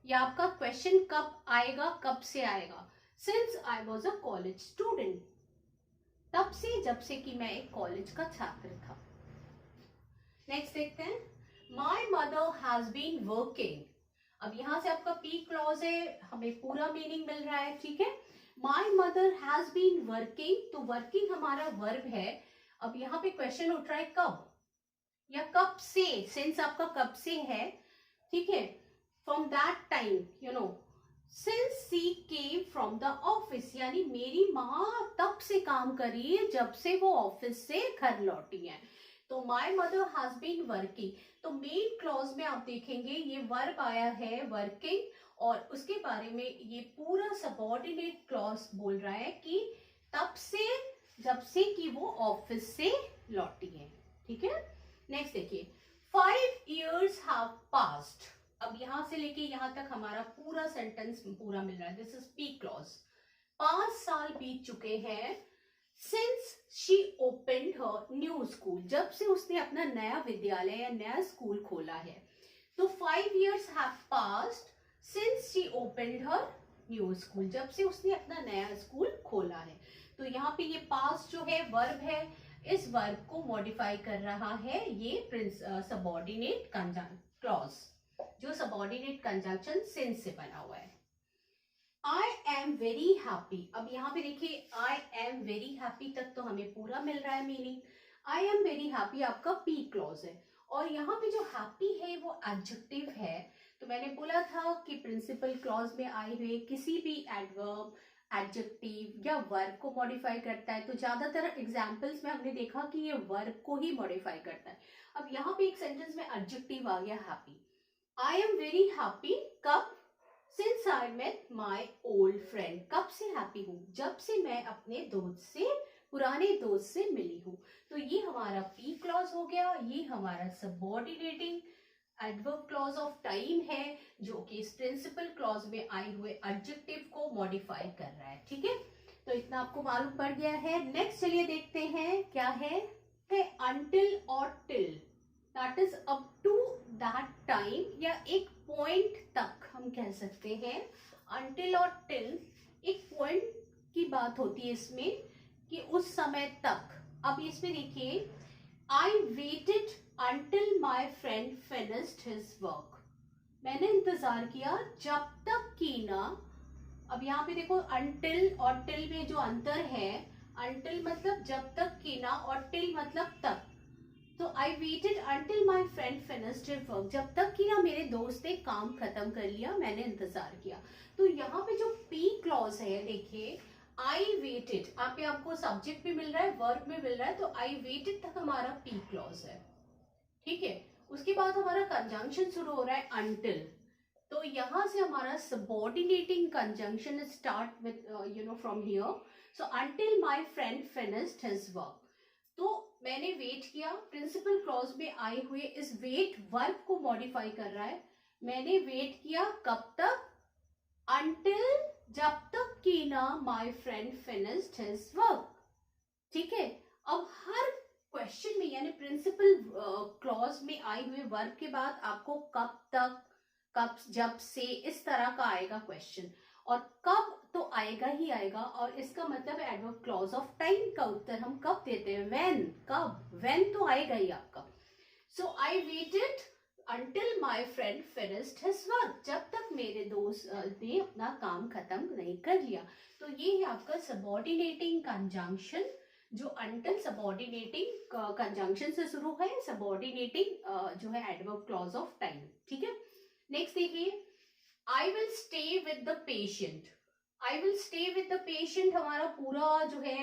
या आपका क्वेश्चन कब आएगा, कब से आएगा। Since I was a college student, तब से, जब से कि मैं एक कॉलेज का छात्र था। नेक्स्ट देखते हैं, my mother has been working. अब यहां से आपका पी क्लॉज है, हमें पूरा मीनिंग मिल रहा है। ठीक है, my mother has been working, तो वर्किंग हमारा वर्ब है। अब यहाँ पे क्वेश्चन उठ रहा है कब या कब से, सिंस आपका कब से है। ठीक है, from that time since she came from the office, यानी मेरी माँ तब से काम कर रही है जब से वो ऑफिस से घर लौटी है। तो my mother has been working, तो मेन क्लॉज में आप देखेंगे ये वर्ब आया है वर्किंग, और उसके बारे में ये पूरा सबऑर्डिनेट क्लॉज बोल रहा है कि तब से, जब से कि वो ऑफिस से लौटी है। ठीक है, नेक्स्ट देखिए, 5 years हैव पास्ड। अब यहां से लेके यहां तक हमारा पूरा सेंटेंस पूरा मिल रहा है। This is P clause. 5 साल बीत चुके हैं since she opened her new school, जब से उसने अपना नया विद्यालय या नया स्कूल खोला है। तो 5 years have passed since she opened her new school, जब से उसने अपना नया स्कूल खोला है। तो यहाँ पे ये पास्ट जो है वर्ब है, इस वर्ब को मॉडिफाई कर रहा है ये सबऑर्डिनेट क्लॉज, जो सबऑर्डिनेट कंजंक्शन सिंस से बना हुआ है। आई एम वेरी हैप्पी। अब यहाँ पे देखिए, आई एम वेरी हैप्पी तक तो हमें पूरा मिल रहा है meaning. I am very happy आपका पी क्लॉज है, और यहाँ पे जो हैप्पी है वो एडजेक्टिव है। तो मैंने बोला था कि प्रिंसिपल क्लॉज में आए हुए किसी भी एडवर्ब, एडजेक्टिव या वर्ब को मॉडिफाई करता है। तो ज्यादातर एग्जाम्पल्स में हमने देखा कि ये वर्ब को ही मॉडिफाई करता है। अब यहाँ पे एक सेंटेंस में एडजेक्टिव आ गया happy. I am very happy कब? Since I met my old friend, कब से हैप्पी हूँ? जब से मैं अपने दोस्त से, पुराने दोस्त से मिली हूँ। तो ये हमारा पी क्लॉज हो गया, ये हमारा subordinating adverb clause of time है, जो कि इस प्रिंसिपल क्लॉज में आए हुए एडजेक्टिव को मॉडिफाई कर रहा है। ठीक है, तो इतना आपको मालूम पड़ गया है। नेक्स्ट चलिए देखते हैं क्या है until और till, that is up to that time, या एक पॉइंट तक हम कह सकते हैं। until और till एक पॉइंट की बात होती है इसमें, कि उस समय तक। अब इसमें देखिए, I waited until my friend finished his work. मैंने इंतजार किया जब तक कि ना, अब यहाँ पे देखो until और till में जो अंतर है, until मतलब जब तक कि ना, और till मतलब तक। तो I waited until my friend finished his work, जब तक कि ना मेरे दोस्त ने काम खत्म कर लिया, मैंने इंतजार किया। तो यहाँ पे जो P क्लॉज है देखिए, I waited, यहाँ पे आपको सब्जेक्ट भी मिल रहा है, वर्ब में मिल रहा है, तो I waited तक हमारा P क्लॉज है। ठीक है, उसके बाद हमारा कंजंक्शन शुरू हो रहा है until। तो यहां से हमारा subordinating conjunction start with from here. So until my friend finished his work, तो मैंने वेट किया। प्रिंसिपल क्लॉज में आए हुए इस वेट वर्ब को मॉडिफाई कर रहा है। मैंने वेट किया कब तक? until, जब तक कि ना my friend finished his work। ठीक है, अब हर क्वेश्चन में यानी प्रिंसिपल क्लॉज में आए हुए वर्ब के बाद आपको कब तक, कब, जब से, इस तरह का आएगा क्वेश्चन। और कब, तो आएगा ही आएगा। और इसका मतलब है एडवर्ब क्लॉज ऑफ टाइम का उत्तर हम कब देते हैं, व्हेन, कब, व्हेन तो आएगा ही आपका। So I waited until my friend finished his work, जब तक मेरे दोस्त ने अपना काम खत्म नहीं कर लिया। तो ये है आपका सबऑर्डिनेटिंग कंजंक्शन, जो until सबऑर्डिनेटिंग कंजंक्शन से शुरू है, सबऑर्डिनेटिंग जो है एडवर्ब क्लॉज ऑफ टाइम। ठीक है, नेक्स्ट देखिए, I will stay with the patient. I will stay with the patient हमारा पूरा जो है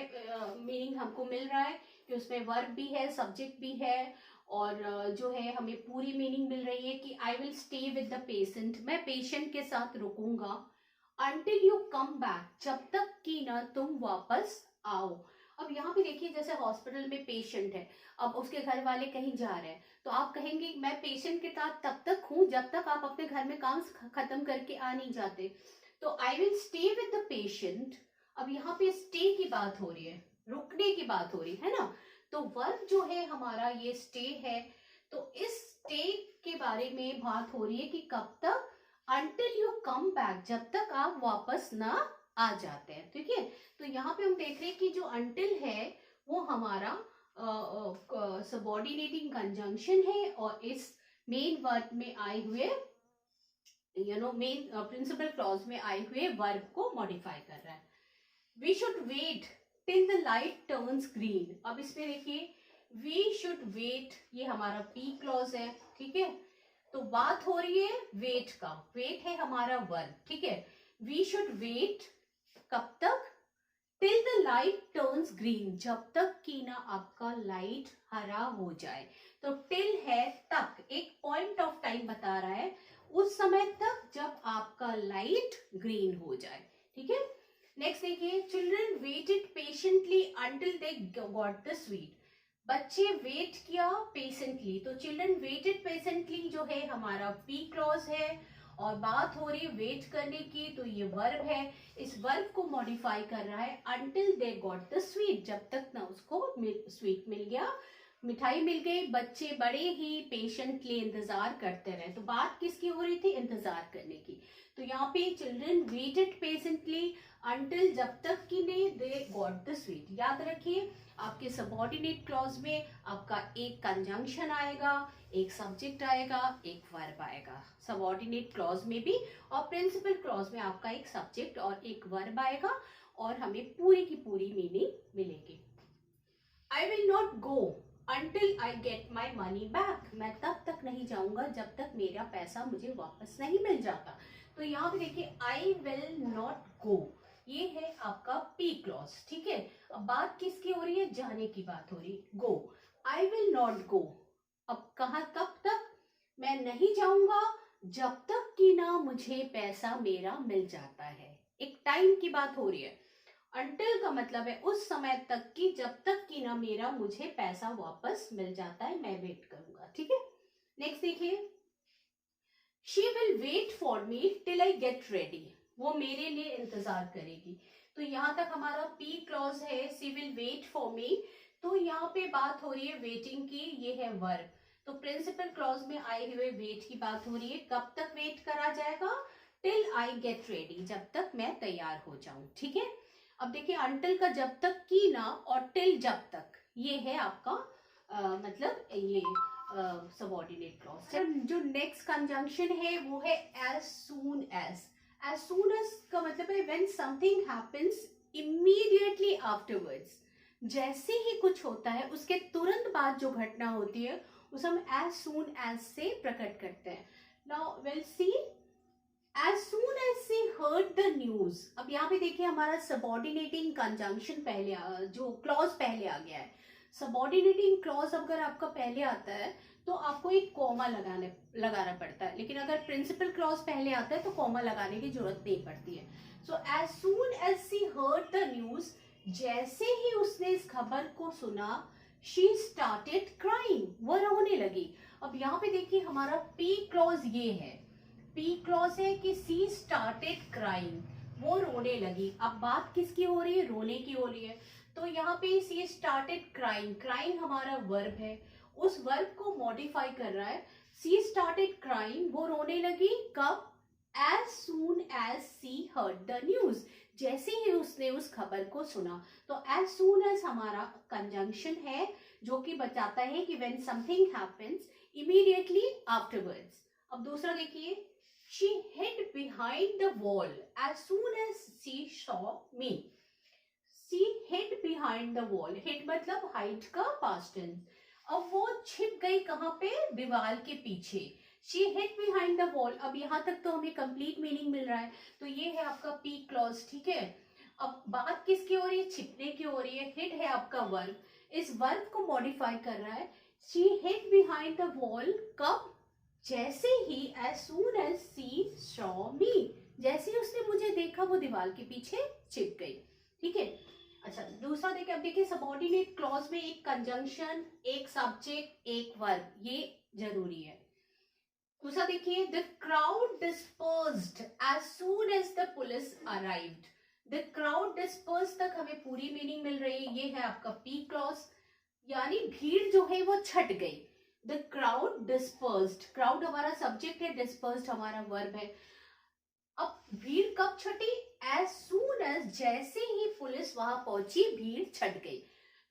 मीनिंग हमको मिल रहा है कि उसमें वर्ब भी है, सब्जेक्ट भी है, और जो है हमें पूरी मीनिंग मिल रही है कि I will stay with the patient, मैं पेशेंट के साथ रुकूंगा, until you come back, जब तक कि ना तुम वापस आओ। अब यहाँ पे देखिए, जैसे हॉस्पिटल में पेशेंट है, अब उसके घर वाले कहीं जा रहे हैं, तो आप कहेंगे मैं पेशेंट के साथ तब तक हूँ जब तक आप अपने घर में काम खत्म करके आ नहीं जाते। तो I will stay with the patient, अब यहाँ पे स्टे की बात हो रही है, रुकने की बात हो रही है ना, तो वर्ब जो है हमारा ये स्टे है। तो इस स्टे के बारे में बात हो रही है कि कब तक, until you come back, जब तक आप वापस ना आ जाते हैं। ठीक है, तो यहाँ पे हम देख रहे हैं कि जो until है वो हमारा सबऑर्डिनेटिंग कंजंक्शन है, और इस मेन वर्ब में आए हुए मेन प्रिंसिपल क्लॉज में आए हुए वर्ब को मॉडिफाई कर रहा है। We should wait till the light turns green. अब इसमें देखिए, वी शुड वेट, ये हमारा पी क्लॉज है। ठीक है, तो बात हो रही है वेट का, वेट है हमारा वर्ब। ठीक है, वी शुड वेट कब तक, till the light turns green, जब तक कि ना आपका लाइट हरा हो जाए। तो टिल है तक, एक पॉइंट ऑफ टाइम बता रहा है, उस समय तक जब आपका लाइट ग्रीन हो जाए। ठीक है, नेक्स्ट देखिए, children waited patiently until they got the sweet. बच्चे वेट किया पेशेंटली, तो चिल्ड्रन वेटेड पेशेंटली जो है हमारा पी क्लॉज है, और बात हो रही है वेट करने की, तो ये वर्ब है। इस वर्ब को मॉडिफाई कर रहा है until they got the sweet, जब तक ना उसको स्वीट मिल गया, मिठाई मिल गई। बच्चे बड़े ही पेशेंटली इंतजार करते रहे, तो बात किसकी हो रही थी, इंतजार करने की। तो यहाँ पे चिल्ड्रन वेटेड पेशेंटली अंटिल, जब तक कि ने दे गॉट द स्वीट। याद रखिए, आपके सबऑर्डिनेट क्लॉज में आपका एक कंजंक्शन आएगा, एक सब्जेक्ट आएगा, एक वर्ब आएगा, सबऑर्डिनेट क्लॉज में भी, और प्रिंसिपल क्लॉज में आपका एक सब्जेक्ट और एक वर्ब आएगा, और हमें पूरी की पूरी मीनिंग मिलेगी। I will not go until I get my money back, मैं तब तक नहीं जाऊंगा जब तक मेरा पैसा मुझे वापस नहीं मिल जाता। तो यहाँ पे देखिए, I will not go, ये है आपका P क्लॉज। ठीक है, अब बात किसकी हो रही है, जाने की बात हो रही है, go, I will not go। अब कहा कब तक, मैं नहीं जाऊंगा जब तक कि ना मुझे पैसा मेरा मिल जाता है, एक टाइम की बात हो रही है। Until का मतलब है उस समय तक कि जब तक कि ना मेरा मुझे पैसा वापस मिल जाता है, मैं वेट करूंगा। ठीक है, नेक्स्ट देखिए, she will wait for me till I get ready, वो मेरे लिए इंतजार करेगी। तो यहाँ तक हमारा पी क्लॉज है, she will wait for me, तो यहाँ पे बात हो रही है वेटिंग की, ये है वर्ब। तो प्रिंसिपल क्लॉज में आए हुए वेट की बात हो रही है, कब तक वेट करा जाएगा, टिल आई गेट रेडी, जब तक मैं तैयार हो जाऊं। ठीक है, अब देखिए, अंटिल का जब तक की ना, और टिल जब तक, ये है आपका मतलब ये सबऑर्डिनेट क्लॉज। जो नेक्स्ट कंजंक्शन है वो है as soon as. As soon as का मतलब है when something happens immediately afterwards, जैसे ही कुछ होता है उसके तुरंत बाद जो घटना होती है उसे हम एज सून एज से प्रकट करते हैं। Now will see, as soon as she heard the news, अब यहाँ पे देखिए हमारा सबऑर्डिनेटिंग कंजंक्शन पहले जो क्लॉज पहले आ गया है। सबऑर्डिनेटिंग क्लॉज अगर आपका पहले आता है तो आपको एक कॉमा लगाना पड़ता है, लेकिन अगर प्रिंसिपल क्लॉज पहले आता है तो कॉमा लगाने की जरूरत नहीं पड़ती है। सो as soon as she heard the news, जैसे ही उसने इस खबर को सुना, she started crying, वो रोने लगी। अब यहाँ पे देखिए हमारा पी क्लॉज ये है, पी क्लॉज है कि सी स्टार्टेड क्राइंग, वो रोने लगी। अब बात किसकी हो रही है, रोने की हो रही है। तो यहाँ पे सी स्टार्टेड क्राइंग, क्राइंग हमारा वर्ब है, उस वर्ब को मॉडिफाई कर रहा है। सी स्टार्टेड क्राइंग, वो रोने लगी कब, as soon as she heard the news, जैसे ही उसने उस खबर को सुना। तो as soon as हमारा कंजंक्शन है जो कि बताता है कि when something happens immediately afterwards। अब दूसरा देखिए, she hid behind the wall as soon as she saw me। she hid behind the wall, hid मतलब hide का past tense। अब वो छिप गई कहाँ पे, दीवार के पीछे। she hid behind the wall। अब यहाँ तक तो हमें कंप्लीट मीनिंग मिल रहा है, तो ये है आपका पी क्लॉज, ठीक है। अब बात किसकी हो रही है, छिपने की हो रही है। हिड है आपका वर्ब, इस वर्ब को मॉडिफाई कर रहा है। she hid behind the wall कब, जैसे ही as soon as she saw me, जैसे ही उसने मुझे देखा वो दीवार के पीछे छिप गई, ठीक है। अच्छा दूसरा देखिए, अब देखिए सबऑर्डिनेट क्लॉज में एक कंजंक्शन, एक सब्जेक्ट, एक वर्ब, ये जरूरी है। दूसरा देखिए, the crowd dispersed as soon as the police arrived. The crowd disperse तक हमें पूरी मीनिंग मिल रही है, ये है आपका पी क्लॉज, यानी भीड़ जो है वो छट गई। द क्राउड डिस्पर्स्ड, क्राउड हमारा सब्जेक्ट है, डिस्पर्स्ड हमारा वर्ब है। अब भीड़ कब छटी, एज सून एज, जैसे ही पुलिस वहां पहुंची भीड़ छट गई।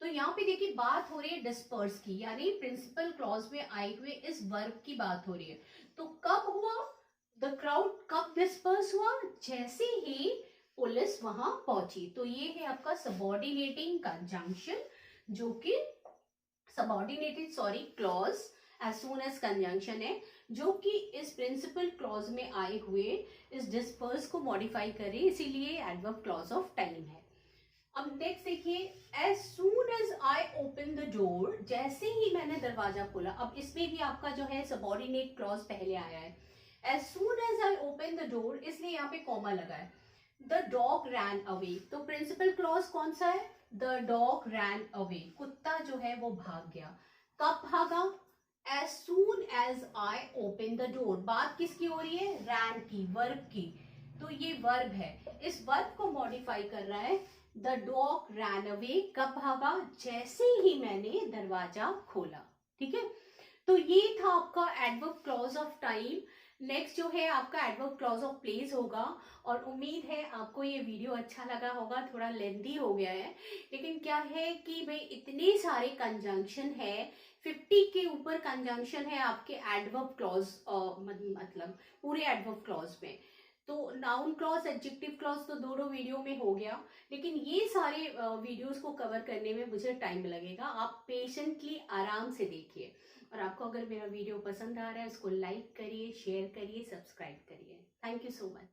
तो यहाँ पे देखिए बात हो रही है डिस्पर्स की, यानी प्रिंसिपल क्लॉज में आए हुए इस वर्ब की बात हो रही है। तो कब हुआ, द क्राउड कब डिस्पर्स हुआ, जैसे ही पुलिस वहां पहुंची। तो ये है आपका सबऑर्डिनेटिंग कंजंक्शन, जो कि subordinated clause as soon as conjunction है, जो कि इस प्रिंसिपल क्लॉज में आए हुए इस डिस्पर्स को मॉडिफाई करे, इसीलिए एडवर्ब क्लॉज ऑफ टाइम है। अब नेक्स्ट देखिए, as soon as I open the door, जैसे ही मैंने दरवाजा खोला। अब इसमें भी आपका जो है सबऑर्डिनेट क्लॉज पहले आया है, as soon as I open the door, इसलिए यहाँ पे कॉमा लगा है। द डॉग रैन अवे, तो प्रिंसिपल क्लॉज कौन सा है, द डॉग रैन अवे, कुत्ता जो है वो भाग गया। कब भागा, as soon as I open the door. बात किसकी हो रही है, रैन की, वर्ब की। तो ये वर्ब है, इस वर्ब को मॉडिफाई कर रहा है। द डॉग रैन अवे, कब भागा, जैसे ही मैंने दरवाजा खोला, ठीक है। तो ये था आपका adverb clause of time. Next जो है आपका एडवर्ब क्लॉज ऑफ प्लेस होगा, और उम्मीद है आपको ये वीडियो अच्छा लगा होगा। थोड़ा लेंथी हो गया है, लेकिन क्या है कि भाई इतने सारे कंजंक्शन है, 50 के ऊपर कंजंक्शन है आपके एडवर्ब क्लॉज, मतलब पूरे एडवर्ब क्लॉज में। तो नाउन क्लॉज, एडजेक्टिव क्लॉज तो दोनों वीडियो में हो गया, लेकिन ये सारे वीडियोस को कवर करने में मुझे टाइम लगेगा। आप पेशेंटली आराम से देखिए, और आपको अगर मेरा वीडियो पसंद आ रहा है उसको लाइक करिए, शेयर करिए, सब्सक्राइब करिए। Thank you so much.